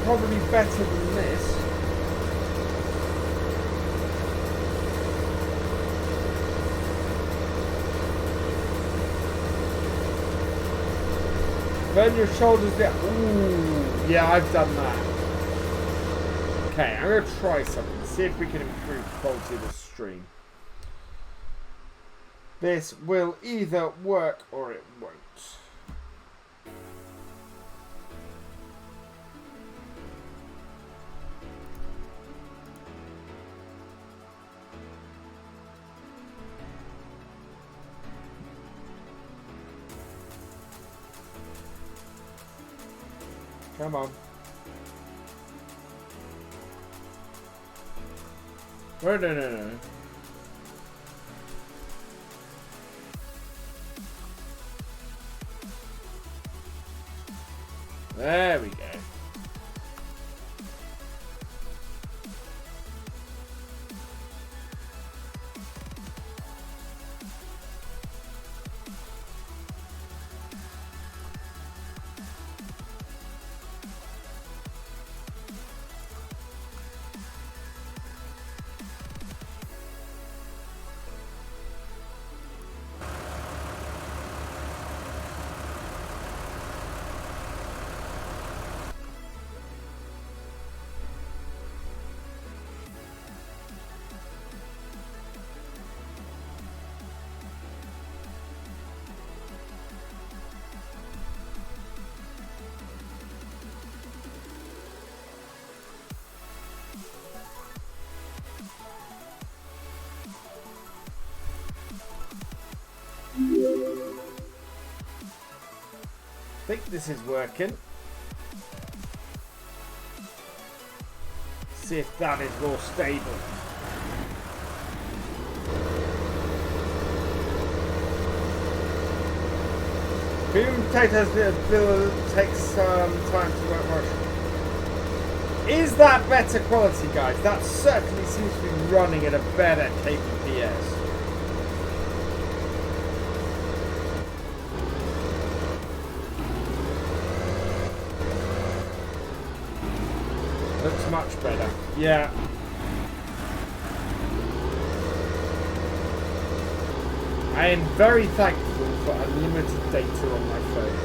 Probably better than this. Burn your shoulders down. Ooh, yeah, I've done that. Okay, I'm going to try something. See if we can improve the quality of the stream. This will either work or it won't. Come on. No. There we go. I think this is working. See if that is more stable. Boom potatoes will take some time to work more. Is that better quality, guys? That certainly seems to be running at a better kbps. Looks much better. Yeah. I am very thankful for unlimited data on my phone.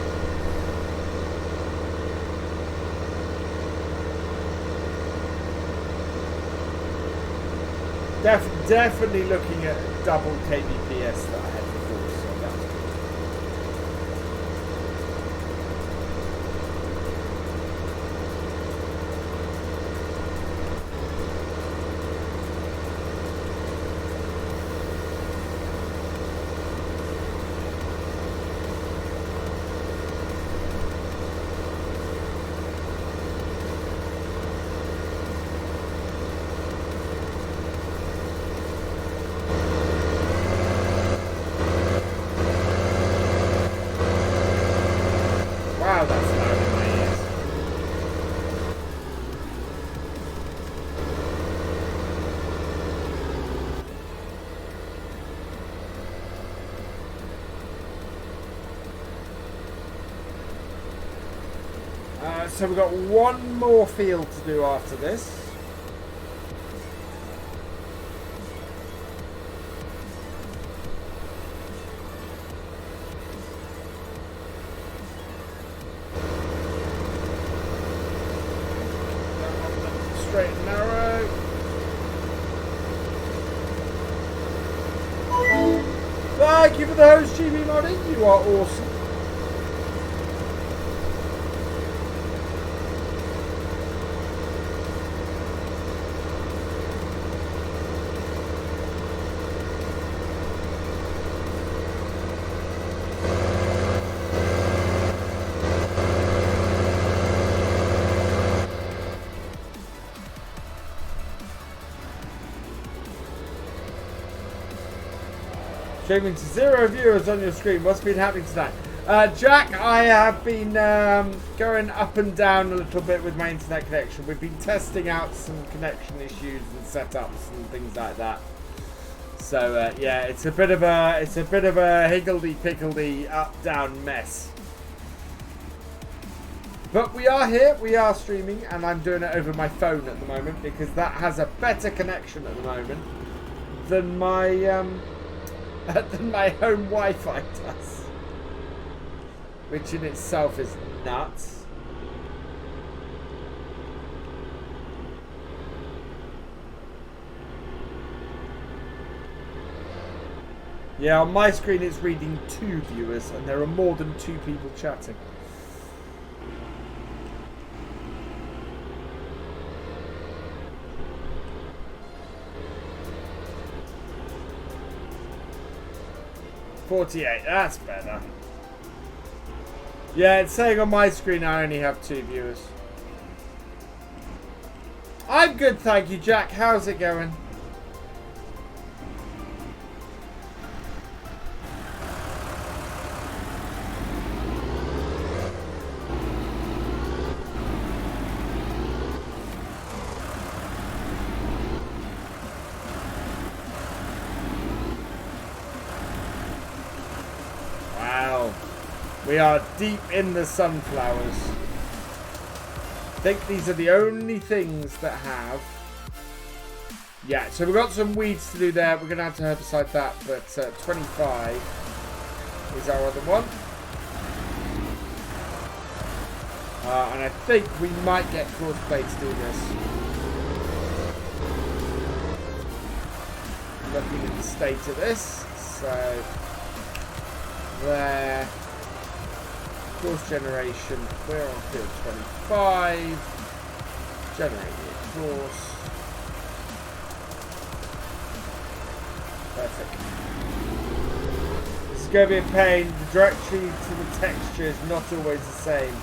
Definitely looking at double kbps that I had before, so that's good. So we've got one more field to do after this. Straight and narrow. Thank you for the host, GB Modding. You are awesome. Streaming to 0 viewers on your screen. What's been happening tonight? Jack, I have been going up and down a little bit with my internet connection. We've been testing out some connection issues and setups and things like that. So yeah, it's a bit of a higgledy-piggledy up-down mess. But we are here, we are streaming, and I'm doing it over my phone at the moment because that has a better connection at the moment than my my home Wi-Fi does, which in itself is nuts. Yeah, on my screen it's reading 2 viewers, and there are more than 2 people chatting. $48, that's better. Yeah, it's saying on my screen I only have 2 viewers. I'm good, thank you, Jack. How's it going? We are deep in the sunflowers. I think these are the only things that have... Yeah, so we've got some weeds to do there. We're going to have to herbicide that, but 25 is our other one. And I think we might get crossplay to do this. Looking at the state of this. So, there... Course generation, we're on field 25. Generate the course. Perfect. This is going to be a pain. The directory to the texture is not always the same.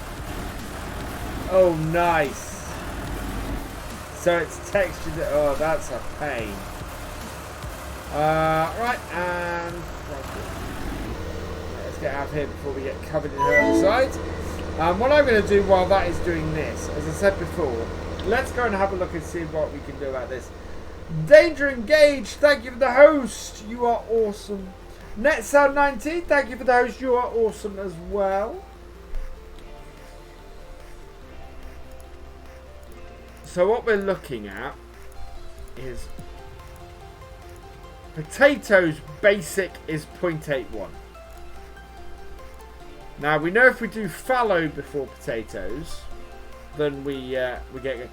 Oh, nice. So it's textured. Oh, that's a pain. Right, and let's get out of here before we get covered in herbicides. What I'm going to do while that is doing this, as I said before, let's go and have a look and see what we can do about this. Danger Engaged, thank you for the host. You are awesome. NetSound19, thank you for the host. You are awesome as well. So what we're looking at is potatoes basic is 0.81. Now we know if we do fallow before potatoes, then we get.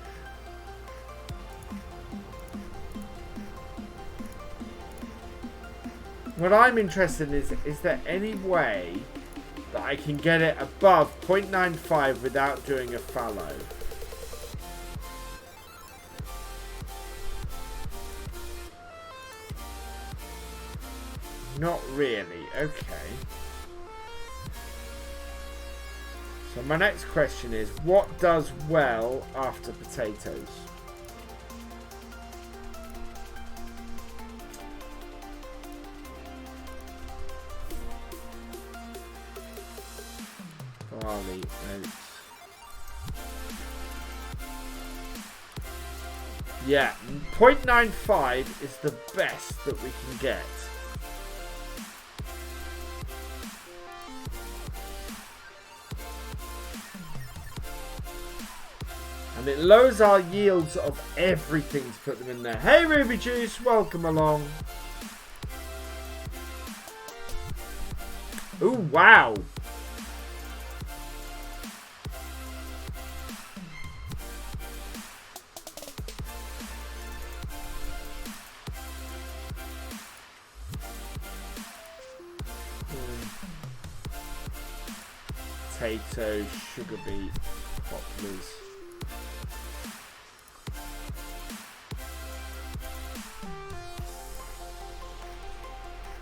What I'm interested in is there any way that I can get it above 0.95 without doing a fallow? Not really. Okay. So my next question is, what does well after potatoes? Barley, oats. Yeah, 0.95 is the best that we can get. And it lowers our yields of everything to put them in there. Hey Ruby Juice, welcome along. Ooh, wow. Potatoes, sugar beet, poplars.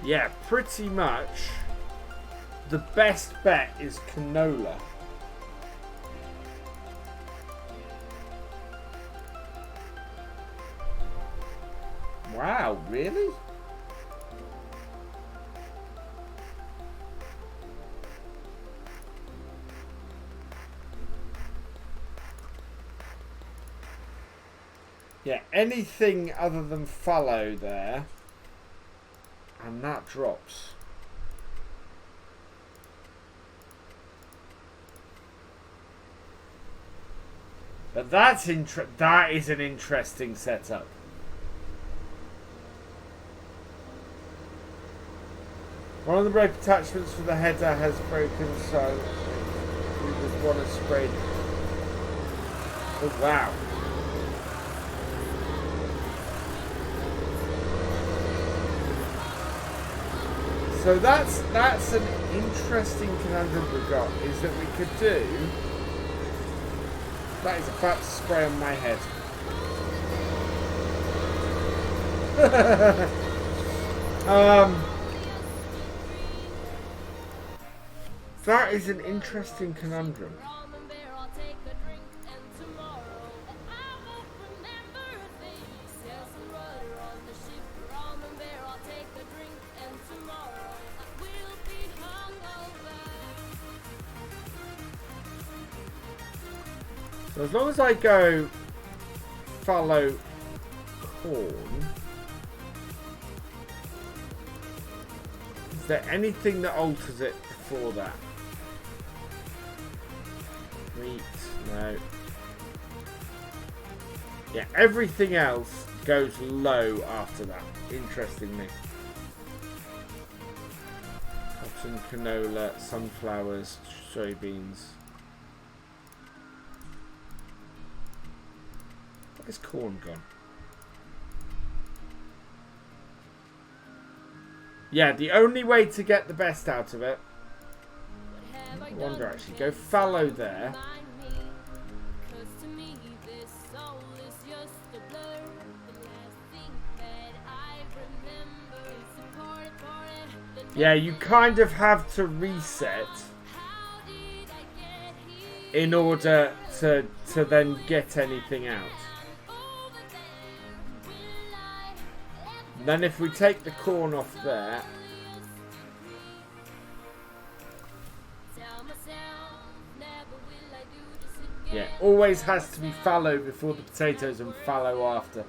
Yeah, pretty much the best bet is canola. Wow, really? Yeah, anything other than fallow there, and that drops. But that is an interesting setup. One of the brake attachments for the header has broken, so we would want to spray. Oh wow. So that's an interesting conundrum we've got, is that we could do... That is about to spray on my head. That is an interesting conundrum. So as long as I go fallow corn, is there anything that alters it before that? Wheat, no. Yeah, everything else goes low after that, interestingly. Cotton, canola, sunflowers, soybeans. Where's corn gone? Yeah, the only way to get the best out of it, I wonder actually, go fallow there. Yeah, you kind of have to reset in order to then get anything out. Then if we take the corn off there, yeah, always has to be fallow before the potatoes and fallow after.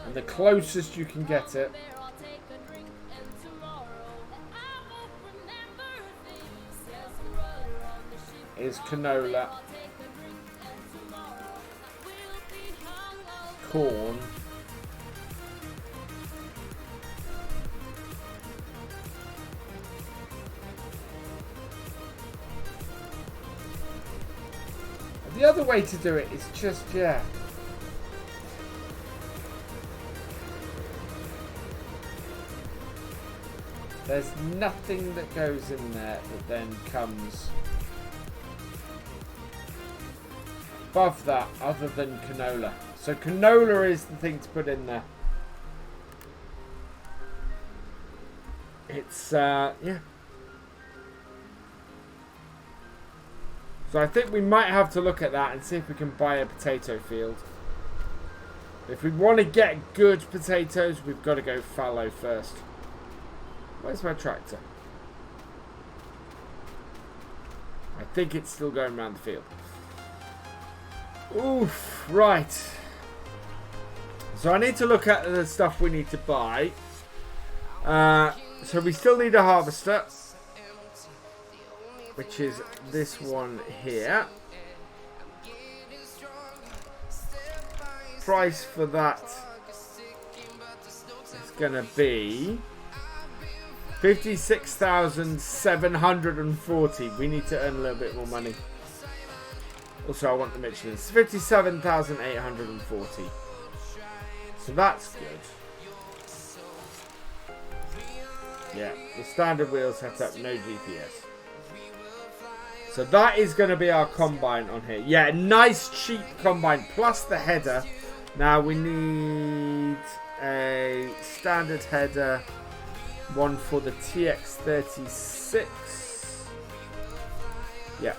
And the closest you can get it is canola, corn, and the other way to do it is just, yeah, there's nothing that goes in there that then comes above that other than canola. So canola is the thing to put in there. It's yeah. So I think we might have to look at that and see if we can buy a potato field. If we want to get good potatoes, we've got to go fallow first. Where's my tractor? I think it's still going around the field. Oof, right. So I need to look at the stuff we need to buy. So we still need a harvester, which is this one here. Price for that is going to be 56,740. We need to earn a little bit more money. Also, I want the Michelin's 57,840. So that's good. Yeah, the standard wheel setup, no GPS. So that is going to be our combine on here. Yeah, nice cheap combine plus the header. Now we need a standard header, one for the TX36. Yeah.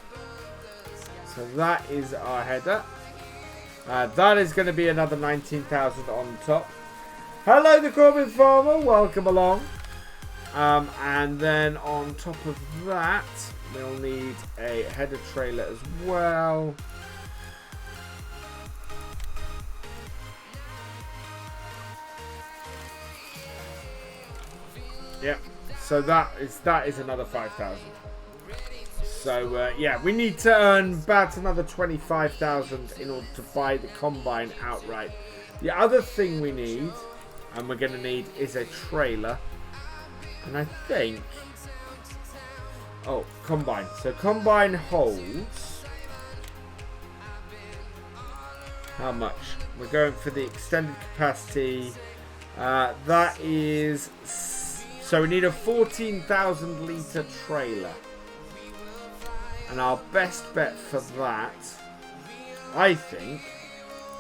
So that is our header. That is going to be another 19,000 on top. Hello, the Corbin Farmer. Welcome along. And then on top of that, we'll need a header trailer as well. Yeah, so that is another 5,000. So yeah, we need to earn about another 25,000 in order to buy the combine outright. The other thing we need, and we're going to need, is a trailer. And I think, oh, combine. So combine holds how much? We're going for the extended capacity. That is, so we need a 14,000 litre trailer. And our best bet for that, I think,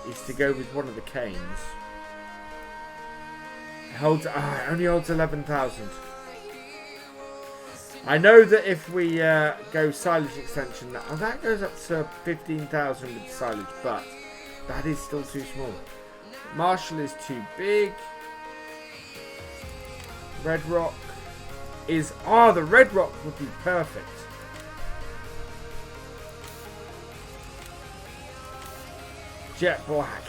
is to go with one of the canes. It holds, it only holds 11,000. I know that if we go silage extension, that goes up to 15,000 with silage, but that is still too small. Marshall is too big. Red Rock is, the Red Rock would be perfect. Jet Black.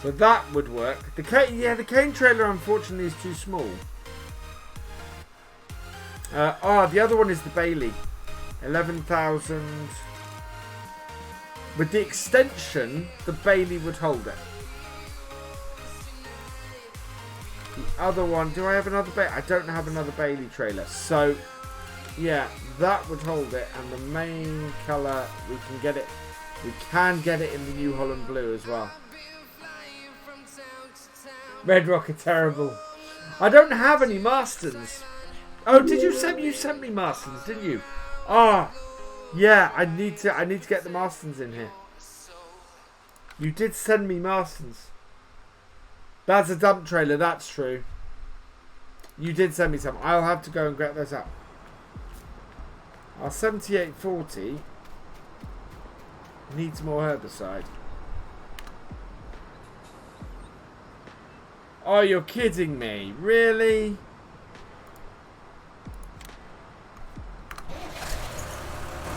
So that would work. The cane trailer unfortunately is too small. The other one is the Bailey. 11,000. With the extension, the Bailey would hold it. The other one, do I have another Bailey? I don't have another Bailey trailer. So, yeah, that would hold it. And the main colour, we can get it in the New Holland blue as well. Red Rock are terrible. I don't have any Marstons. Oh, did you send me Marstons, didn't you? Yeah, I need to get the Marstons in here. You did send me Marstons. That's a dump trailer, that's true. You did send me some. I'll have to go and get those up. Our 7840 needs more herbicide. Oh, you're kidding me. Really?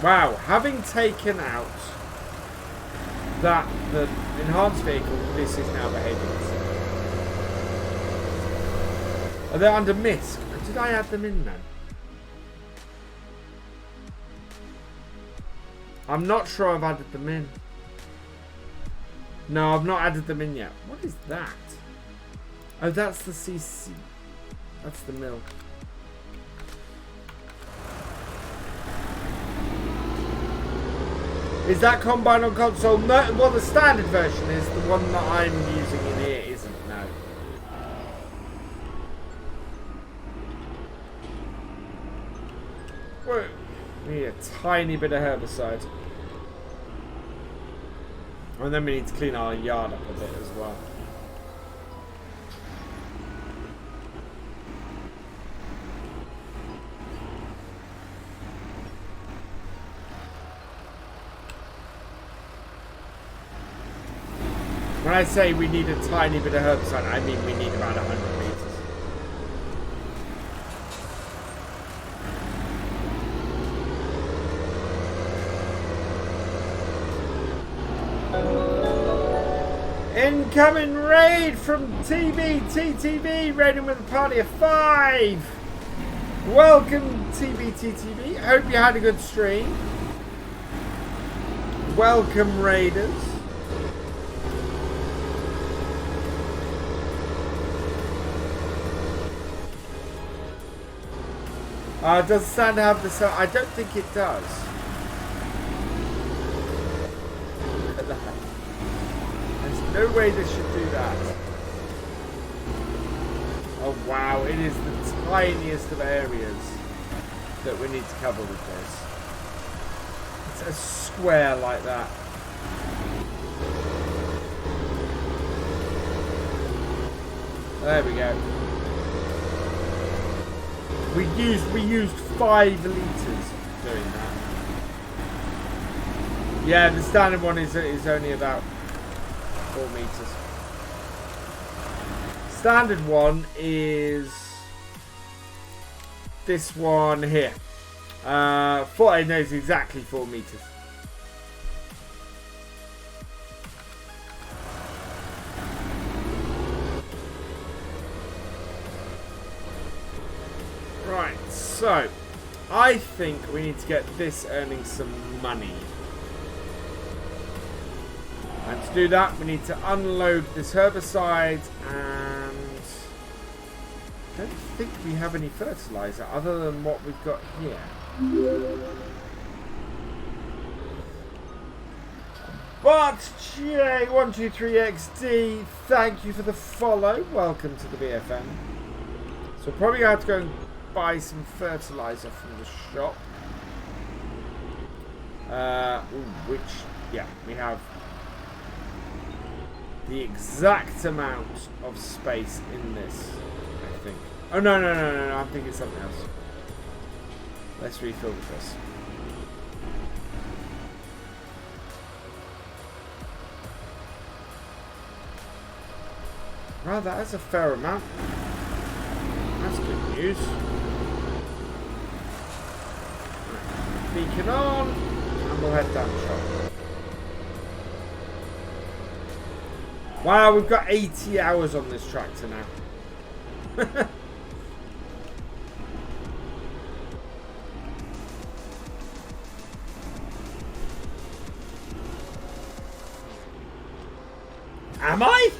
Wow, having taken out the enhanced vehicle, this is now behaving itself. Are they under MISC? Did I add them in then? I'm not sure I've added them in. No, I've not added them in yet. What is that? Oh, that's the CC. That's the mill. Is that combine on console? No. Well, the standard version is. The one that I'm using in here isn't. No. Whoa. We need a tiny bit of herbicide. And then we need to clean our yard up a bit as well. When I say we need a tiny bit of herbicide, I mean we need about 100 litres. Incoming raid from TBTTV, raiding with a party of 5. Welcome TBTTV. Hope you had a good stream. Welcome raiders. Does Sand have the... I don't think it does. Look at that. There's no way this should do that. Oh wow, it is the tiniest of areas that we need to cover with this. It's a square like that. There we go. We used 5 litres doing that. Yeah, the standard one is only about 4 meters. Standard one is this one here. It knows exactly 4 meters. Right, so I think we need to get this earning some money. And to do that, we need to unload this herbicide, and I don't think we have any fertilizer other than what we've got here. But J123XD, thank you for the follow. Welcome to the BFM. So we're probably going to have to go and buy some fertilizer from the shop. We have the exact amount of space in this, I think. Oh, no, I'm thinking something else. Let's refill with this. Well, that is a fair amount. That's good news. Beacon on, and we'll head down the shop. Wow, we've got 80 hours on this tractor now. Am I?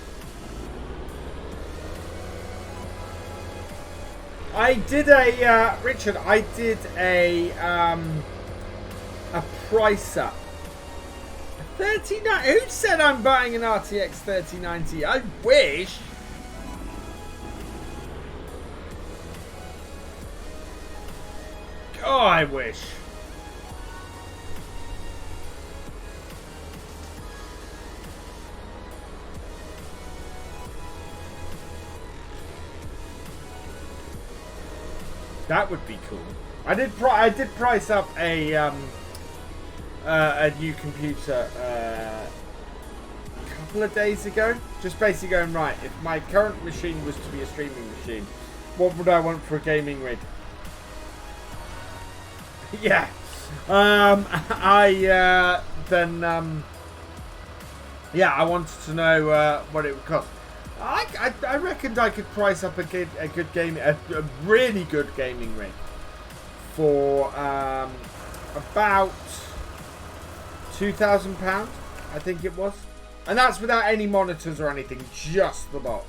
I did a, Richard, I did a price up. 39. Who said I'm buying an RTX 3090? I wish. Oh, I wish. That would be cool. I did price up a new computer a couple of days ago. Just basically going, right, if my current machine was to be a streaming machine, what would I want for a gaming rig? Yeah. I wanted to know what it would cost. I reckoned I could price up a really good gaming rig for about £2,000, I think it was, and that's without any monitors or anything, just the box,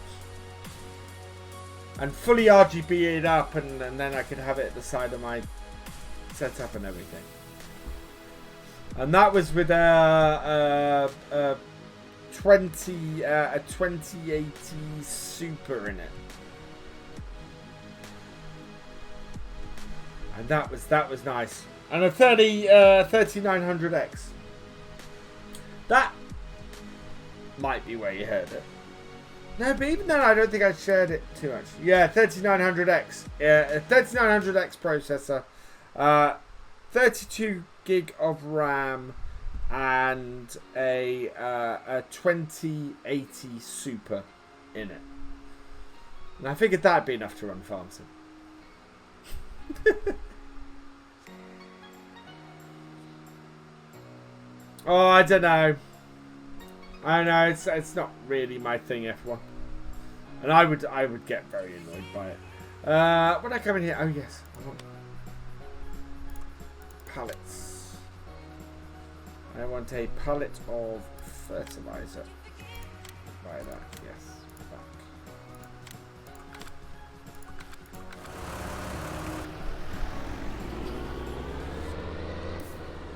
and fully RGB'd up, and then I could have it at the side of my setup and everything. And that was with a 2080 Super in it, and that was nice, and a 3900X. That might be where you heard it. No, but even then, I don't think I shared it too much. Yeah, 3900X, a 3900X processor, 32 gig of RAM, and a 2080 Super in it. And I figured that'd be enough to run Farm Sim. Oh, I don't know. I know it's not really my thing, F1, and I would get very annoyed by it. When I come in here, oh yes, I want pallets. I want a pallet of fertilizer. Buy that, yes.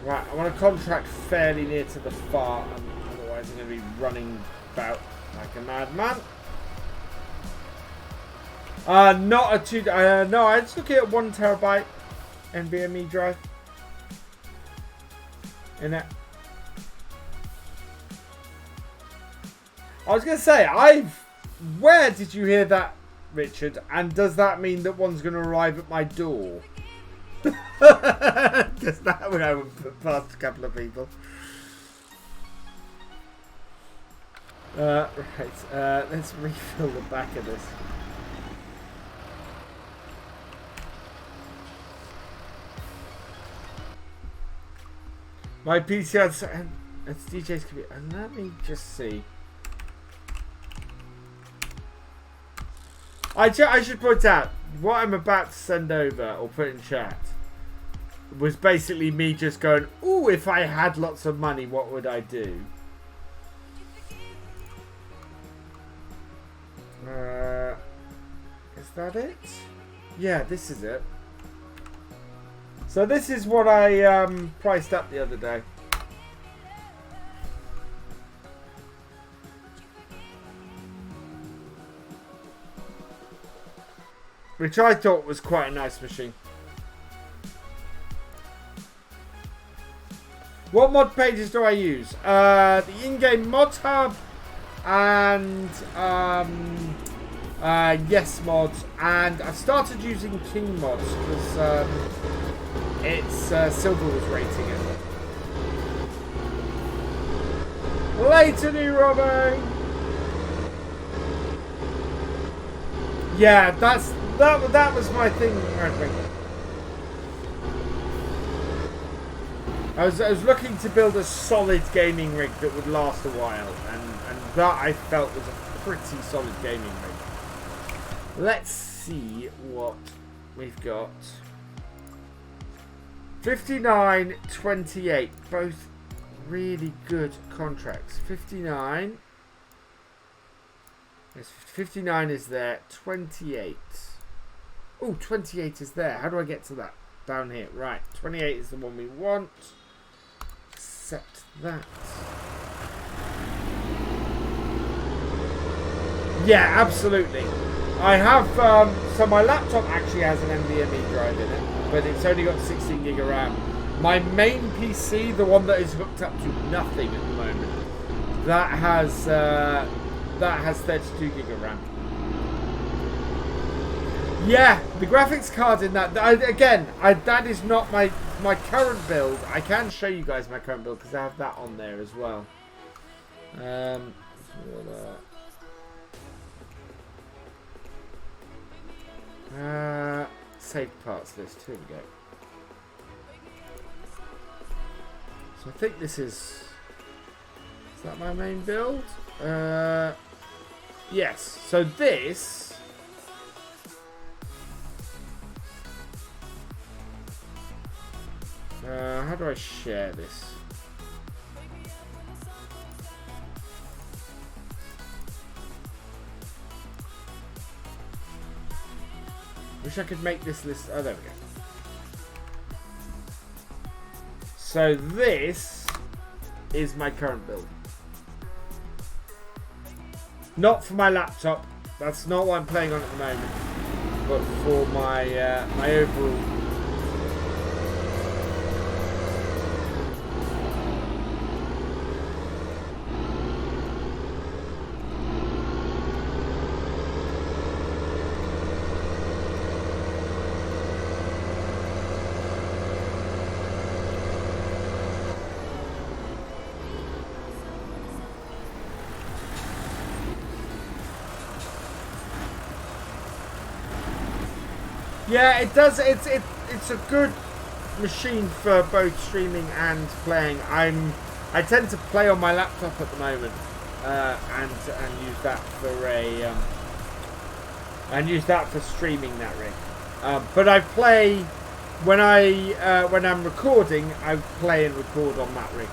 Right, I want to contract fairly near to the farm, otherwise I'm going to be running about like a madman. Not a 2. No, I was looking at 1 terabyte NVMe drive in it. I was going to say, where did you hear that, Richard? And does that mean that one's going to arrive at my door? Because that would have put past a couple of people. Right, let's refill the back of this. My PC and it's DJ's computer. And let me just see. I should point out, what I'm about to send over or put in chat was basically me just going, ooh, if I had lots of money, what would I do? Is that it? Yeah, this is it. So this is what I priced up the other day. Which I thought was quite a nice machine. What mod pages do I use? The in-game mod hub and yes mods, and I've started using King mods because it's Silver was rating it. Later, new Robbo. Yeah, that was my thing. I was looking to build a solid gaming rig that would last a while, and that I felt was a pretty solid gaming rig. Let's see what we've got. 59, 28, both really good contracts. 59. Yes, 59 is there. 28. Oh, 28 is there. How do I get to that? Down here. Right. 28 is the one we want. Accept that. Yeah, absolutely. I have, so my laptop actually has an NVMe drive in it, but it's only got 16 gig of RAM. My main PC, the one that is hooked up to nothing at the moment, that has 32 gig of RAM. Yeah, the graphics card in that, that is not my current build. I can show you guys my current build because I have that on there as well. Save parts list. Here we go. So I think this is that my main build? Yes. So this how do I share this? Wish I could make this list. Oh, there we go. So this is my current build. Not for my laptop. That's not what I'm playing on at the moment. But for my my overall. Yeah, it does. It's a good machine for both streaming and playing. I tend to play on my laptop at the moment and use that for a and use that for streaming that rig. But I play when I'm recording. I play and record on that rig.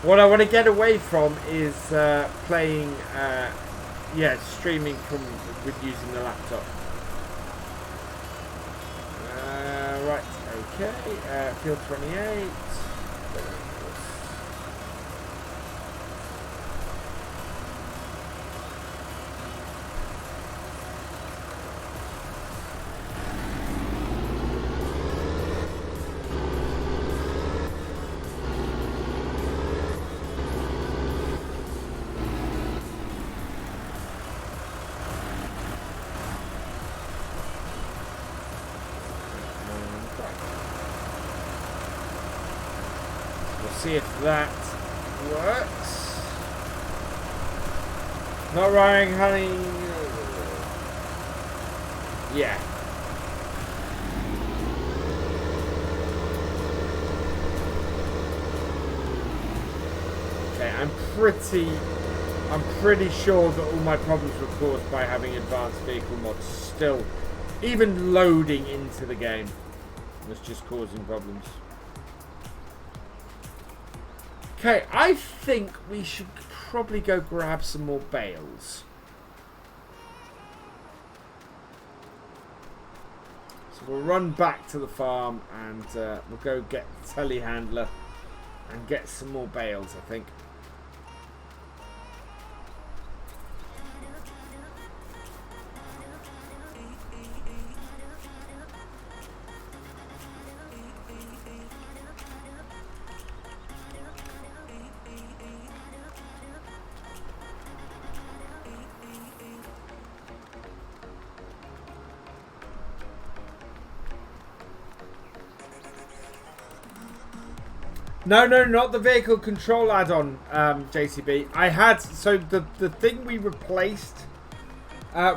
What I want to get away from is playing, streaming with using the laptop. Right, okay, field 28. See if that works. Not running, honey. Yeah. Okay, I'm pretty sure that all my problems were caused by having advanced vehicle mods still, even loading into the game was just causing problems. Okay, I think we should probably go grab some more bales. So we'll run back to the farm and we'll go get the telehandler and get some more bales, I think. No, not the vehicle control add-on, JCB. I had, so the thing we replaced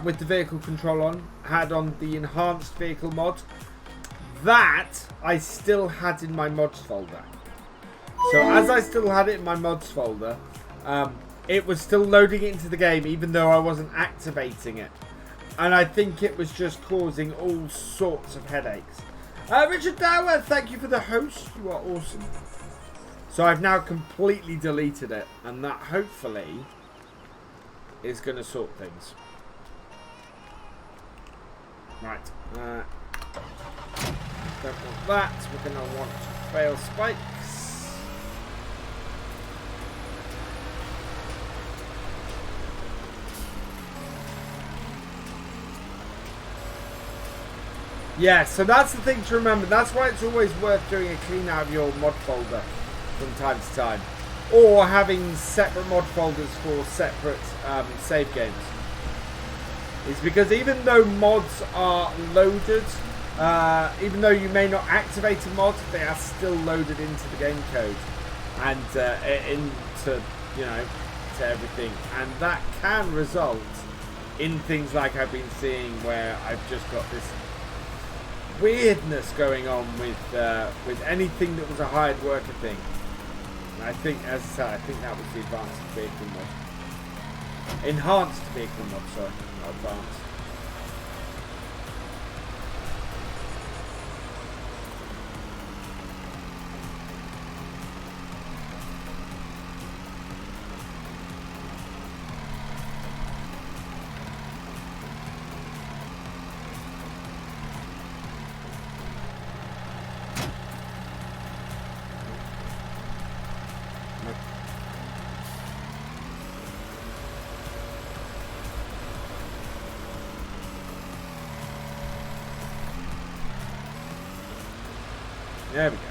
with the vehicle control had on the enhanced vehicle mod. That I still had in my mods folder. So as I still had it in my mods folder, it was still loading it into the game even though I wasn't activating it. And I think it was just causing all sorts of headaches. Richard Dower, thank you for the host. You are awesome. So I've now completely deleted it, and that hopefully is going to sort things. Right. Don't want that. We're going to want fail spikes. Yeah, so that's the thing to remember. That's why it's always worth doing a clean out of your mod folder from time to time, or having separate mod folders for separate save games. Is because even though mods are loaded, even though you may not activate a mod, they are still loaded into the game code and into, you know, to everything, and that can result in things like I've been seeing where I've just got this weirdness going on with anything that was a hired worker thing. And I think, as I said, I think that was the advanced vehicle mod. Enhanced vehicle mod, sorry, not advanced. There we go.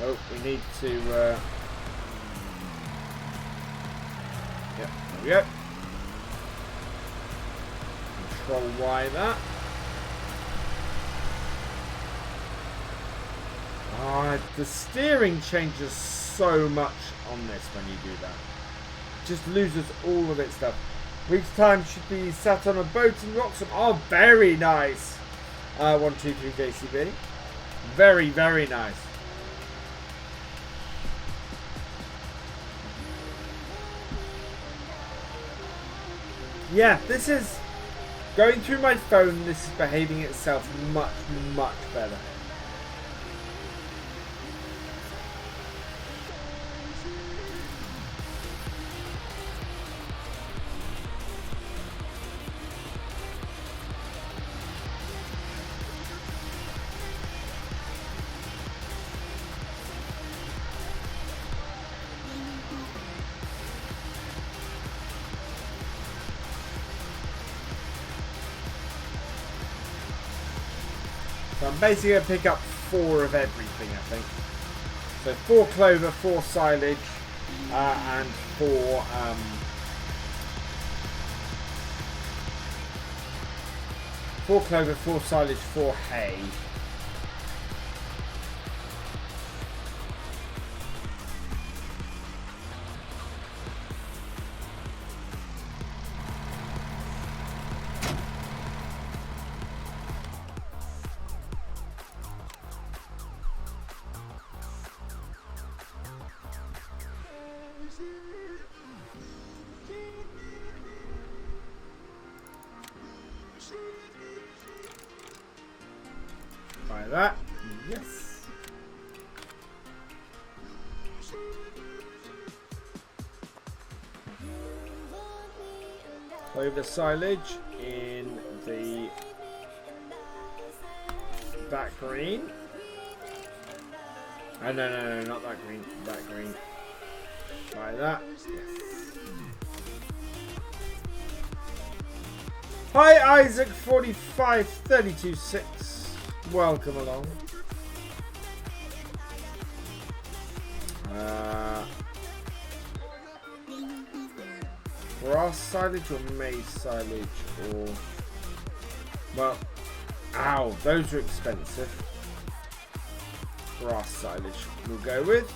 Oh, we need to... Yep, there we go. Control Y that. The steering changes so much on this when you do that. Just loses all of its stuff. Week's time should be sat on a boat in Roxham. Oh, very nice. 123 JCB. Very, very nice. Yeah, this is going through my phone. This is behaving itself much, much better. So I'm basically going to pick up 4 of everything, I think. So 4 clover, 4 silage, and 4 4 clover, 4 silage, 4 hay. Like that, yes. Clover silage in the that green. Oh no, not that green. That green. Like that. Yes. Hi Isaac 4532.6. Welcome along. Grass silage or maize silage or... Well, ow, those are expensive. Grass silage we'll go with.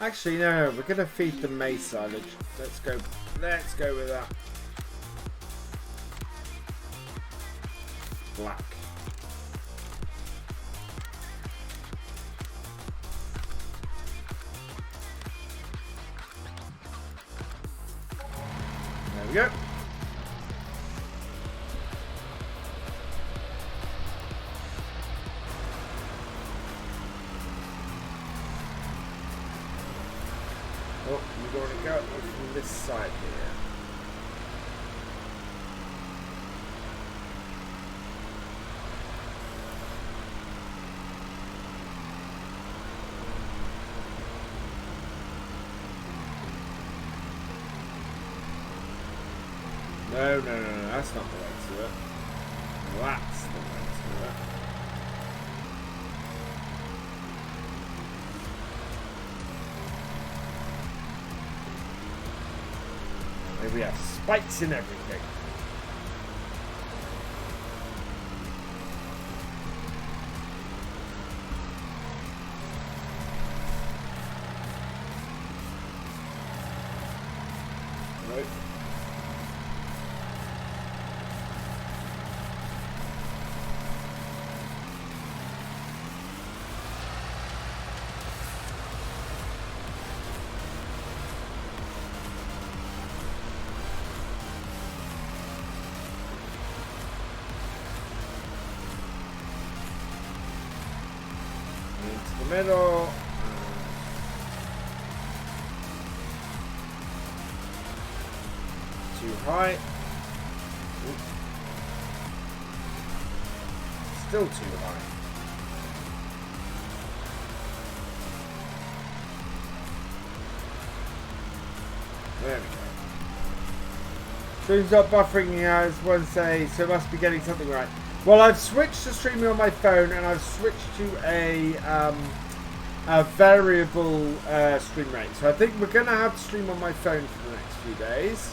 Actually, no, we're going to feed the maize silage. Let's go with that. Black. There we go. Oh, we're going to go from this side here. No, that's not the way to it. That's the way to it. Maybe we have spikes in everything. Right. Middle. Too high. Oops. Still too high. There we go. Stream's not buffering as one say, so it must be getting something right. Well, I've switched to streaming on my phone, and I've switched to a variable stream rate. So I think we're going to have to stream on my phone for the next few days,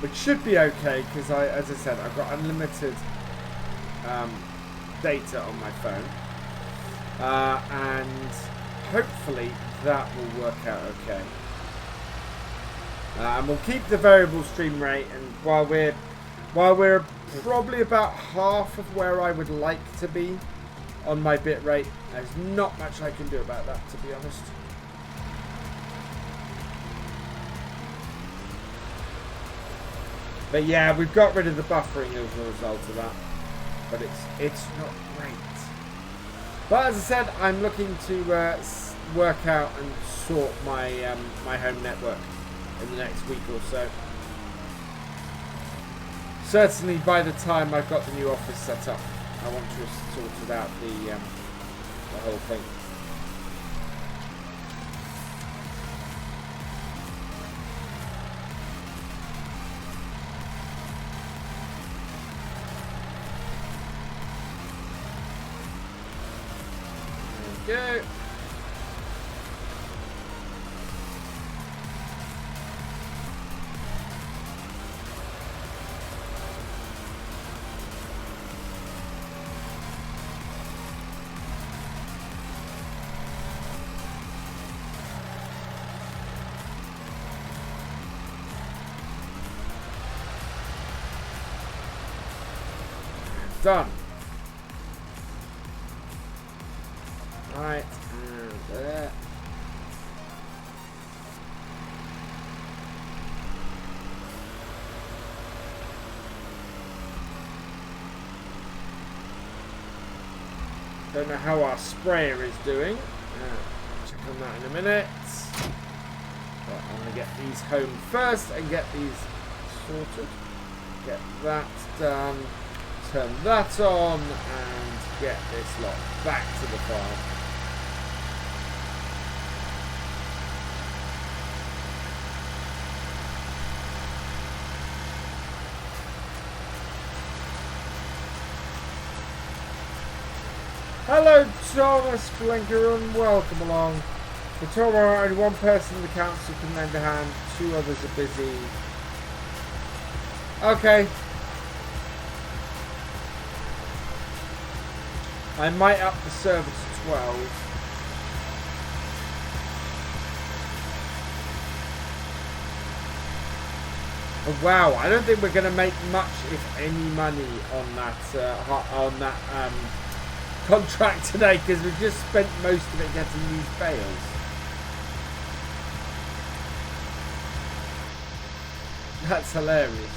which should be okay because, as I said, I've got unlimited data on my phone, and hopefully that will work out okay. And we'll keep the variable stream rate, and while we're probably about half of where I would like to be on my bit rate, there's not much I can do about that, to be honest. But yeah, we've got rid of the buffering as a result of that. But it's not great. But as I said, I'm looking to work out and sort my my home network in the next week or so. Certainly by the time I've got the new office set up, I want to have sorted out the whole thing. There we go. Done. Right, and there. Don't know how our sprayer is doing. Check on that in a minute. But I'm going to get these home first and get these sorted. Get that done. Turn that on and get this lot back to the farm. Hello Thomas Blinker and welcome along. For tomorrow only one person in the council can lend a hand, 2 others are busy. Okay. I might up the server to 12. Oh, wow, I don't think we're going to make much, if any, money on that contract today, because we've just spent most of it getting these bales. That's hilarious.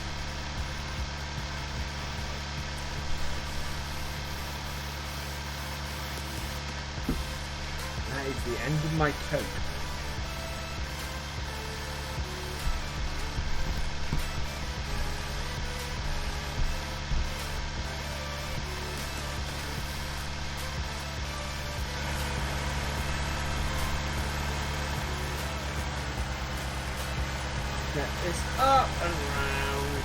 That is the end of my coat. Get this up and round.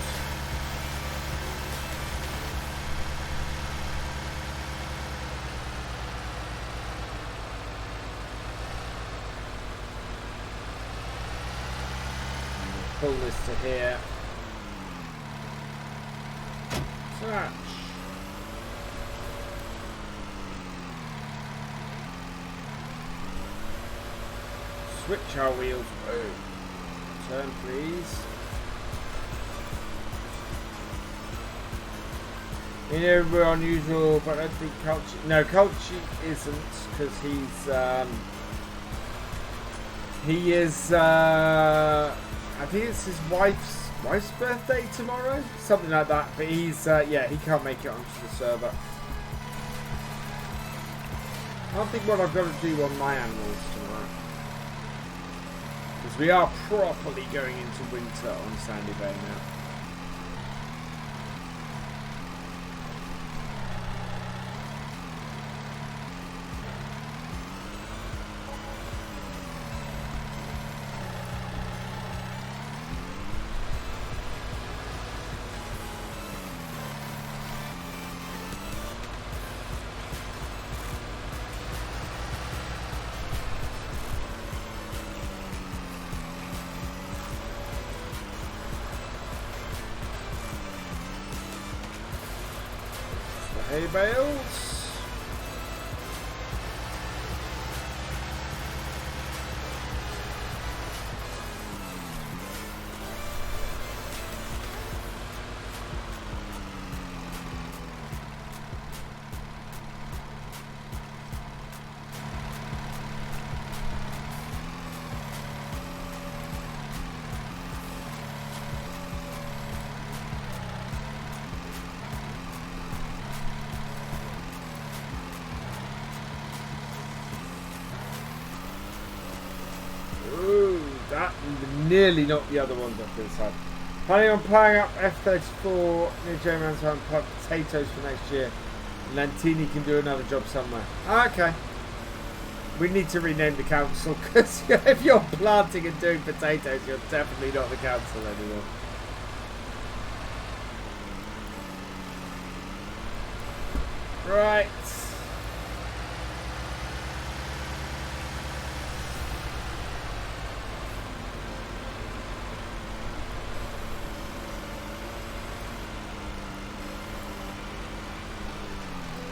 Pull this to here. Touch. Switch our wheels. Oh. Turn, please. You know, we're unusual, but I don't think Culchi. No, Culchi isn't, because he is. I think it's his wife's birthday tomorrow, something like that. But he's yeah, he can't make it onto the server. I don't think what I've got to do on my animals tomorrow, because we are properly going into winter on Sandy Bay now. Hay bales. nearly knocked the other ones off to the side. Planning on playing up F34 near Joergen Andersen and plant potatoes for next year. Lantini can do another job somewhere. Okay. We need to rename the council because if you're planting and doing potatoes, you're definitely not the council anymore. Right.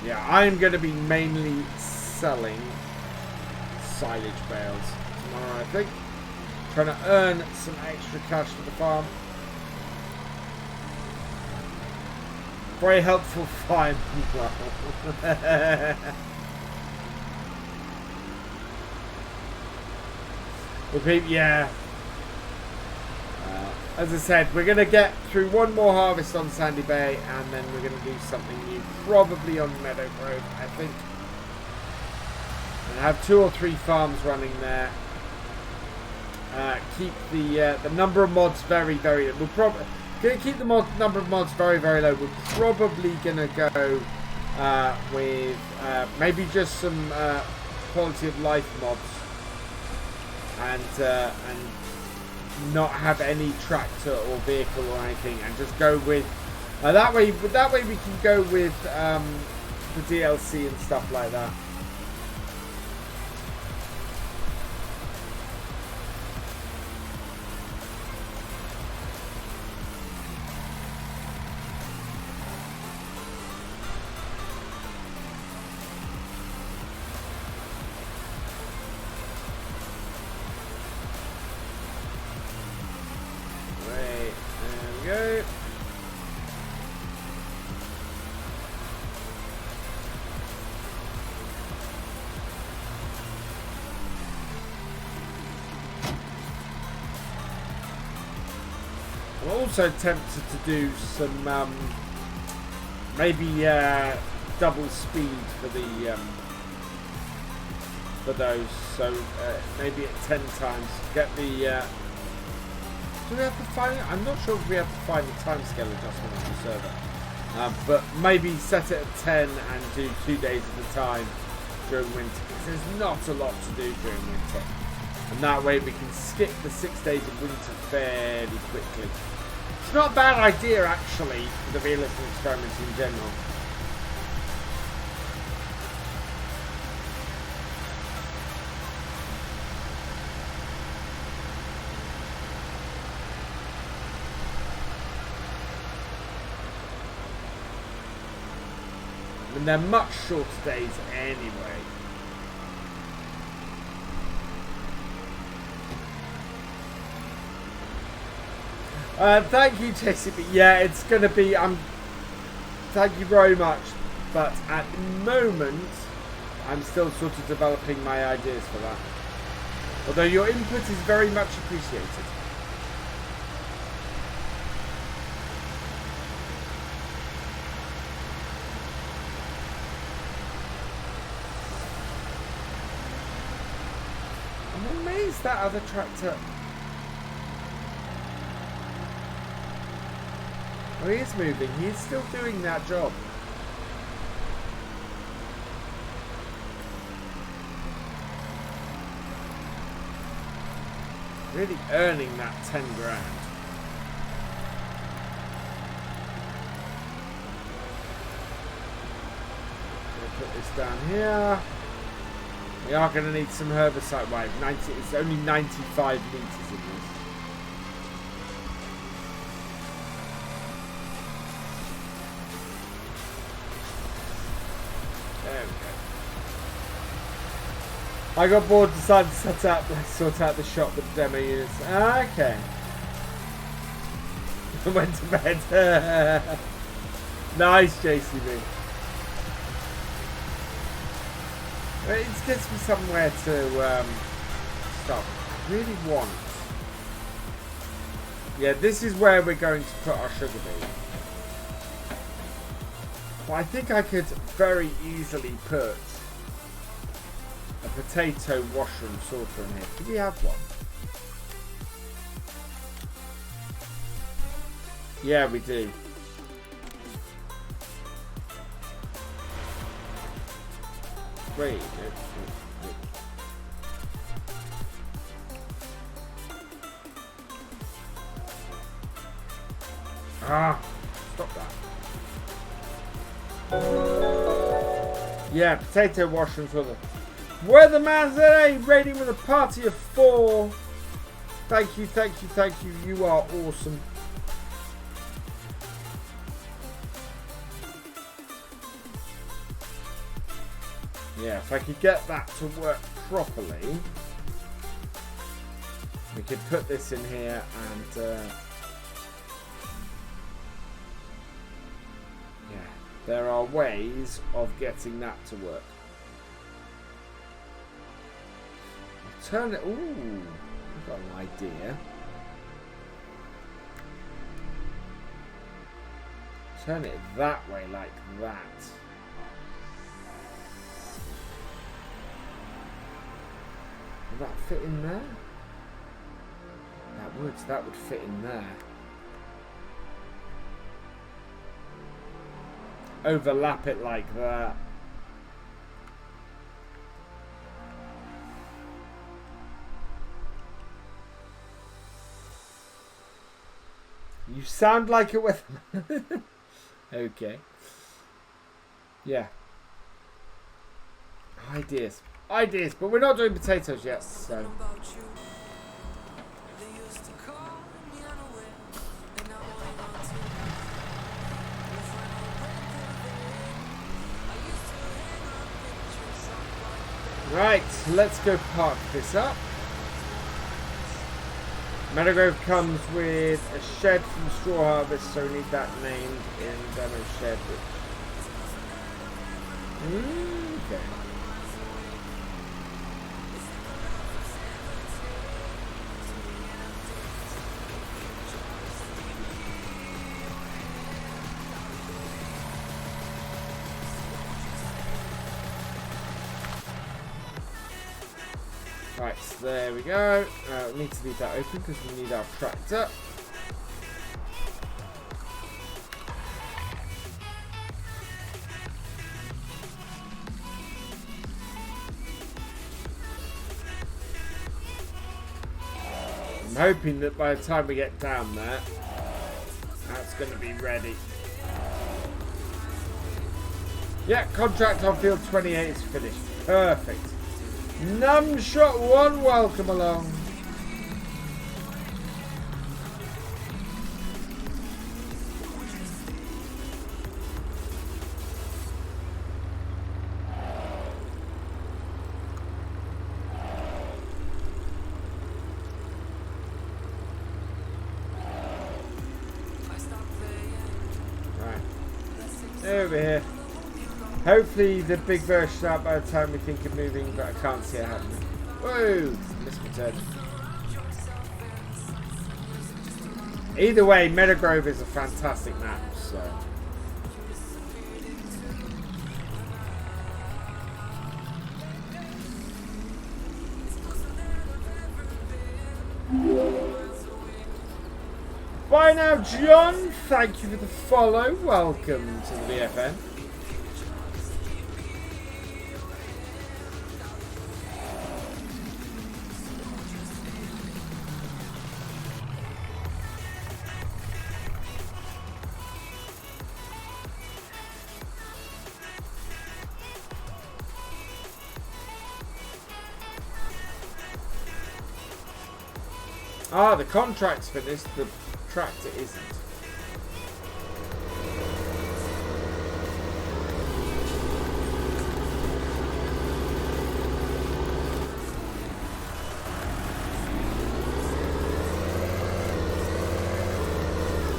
Yeah, I'm going to be mainly selling silage bales tomorrow, I think. Trying to earn some extra cash for the farm. Very helpful find. Repeat, yeah. As I said, we're going to get through one more harvest on Sandy Bay, and then we're going to do something new, probably on Meadow Grove, I think. And have 2 or 3 farms running there. Keep the number of mods very, very. We'll probably going to keep the number of mods very, very low. We're probably going to go with maybe just some quality of life mods, and not have any tractor or vehicle or anything, and just go with that way we can go with the DLC and stuff like that. Also tempted to do some maybe double speed for the for those, so maybe at 10 times get the do we have to find it? I'm not sure if we have to find the timescale adjustment on the server, but maybe set it at 10 and do 2 days at a time during winter, because there's not a lot to do during winter, and that way we can skip the 6 days of winter fairly quickly. It's not a bad idea, actually, for the realism experiment in general. And they're much shorter days anyway. Thank you, JCB. Yeah, it's going to be... thank you very much. But at the moment, I'm still sort of developing my ideas for that. Although your input is very much appreciated. I'm amazed that other tractor... Oh, he is moving. He is still doing that job. Really earning that 10 grand. We'll put this down here. We are going to need some herbicide. Wait, 90. It's only 95 litres in this. I got bored, decided to sort out the shop with the demo units. Okay. Went to bed. Nice, JCB. It gets me somewhere to stop. I really want. Yeah, this is where we're going to put our sugar beet. Well, I think I could very easily put a potato washer and sorter in here. Do we have one? Yeah, we do. Wait. Ah, stop that. Yeah, potato washing for the weatherman today, raiding with a party of 4. Thank you, thank you, thank you. You are awesome. Yeah, if I could get that to work properly, we could put this in here and yeah, there are ways of getting that to work. I'll turn it. Ooh, I've got an idea. Turn it that way, like that. Will that fit in there? That would fit in there. Overlap it like that. You sound like it with okay. Yeah. Ideas. Ideas, but we're not doing potatoes yet, so. Right, let's go park this up. Meadowgrove comes with a shed from Straw Harvest, so we need that named in demo shed. Okay. Right, so there we go. We need to leave that open because we need our tractor. I'm hoping that by the time we get down there, that's going to be ready. Yeah, contract on field 28 is finished. Perfect. Numshot 1, welcome along. Right. Over here. Hopefully the big version's out by the time we think of moving, but I can't see it happening. Whoa! Missed my turn. Either way, Meadowgrove is a fantastic map, so. Bye now, John. Thank you for the follow. Welcome to the BFN. Ah, the contract's finished, the tractor isn't.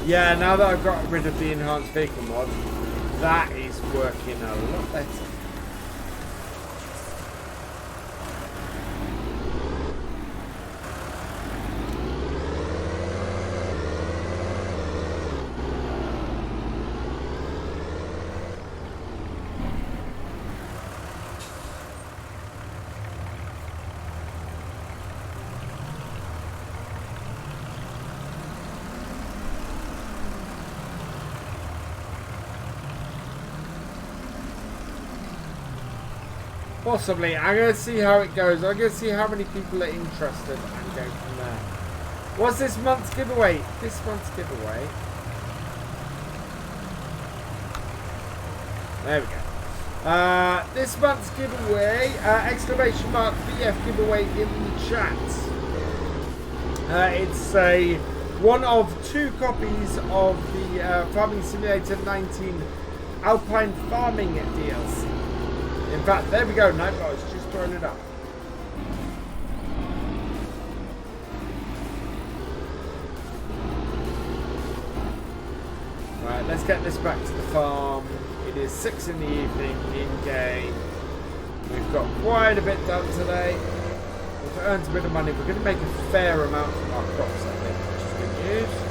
Yeah, now that I've got rid of the enhanced vehicle mod, that is working a lot better. Possibly. I'm going to see how it goes. I'm going to see how many people are interested and go from there. What's this month's giveaway? This month's giveaway. There we go. This month's giveaway, exclamation mark VF giveaway in the chat. It's a one of 2 copies of the Farming Simulator 19 Alpine Farming DLC. In fact, there we go, Nightbot's just throwing it up. Right, let's get this back to the farm. It is 6 in the evening in game. We've got quite a bit done today. We've earned a bit of money. We're going to make a fair amount from our crops, I think, which is good news.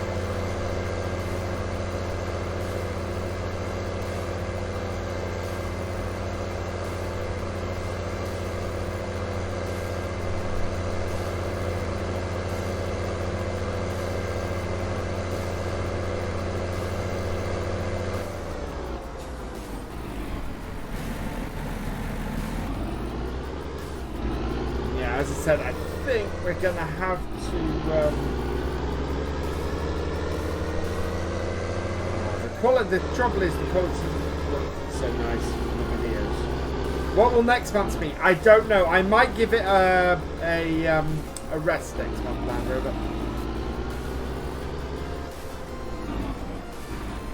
As I said, I think we're going to have to... the trouble is the quality isn't so nice in the videos. What will next month's be? I don't know. I might give it a rest next month, Land Rover.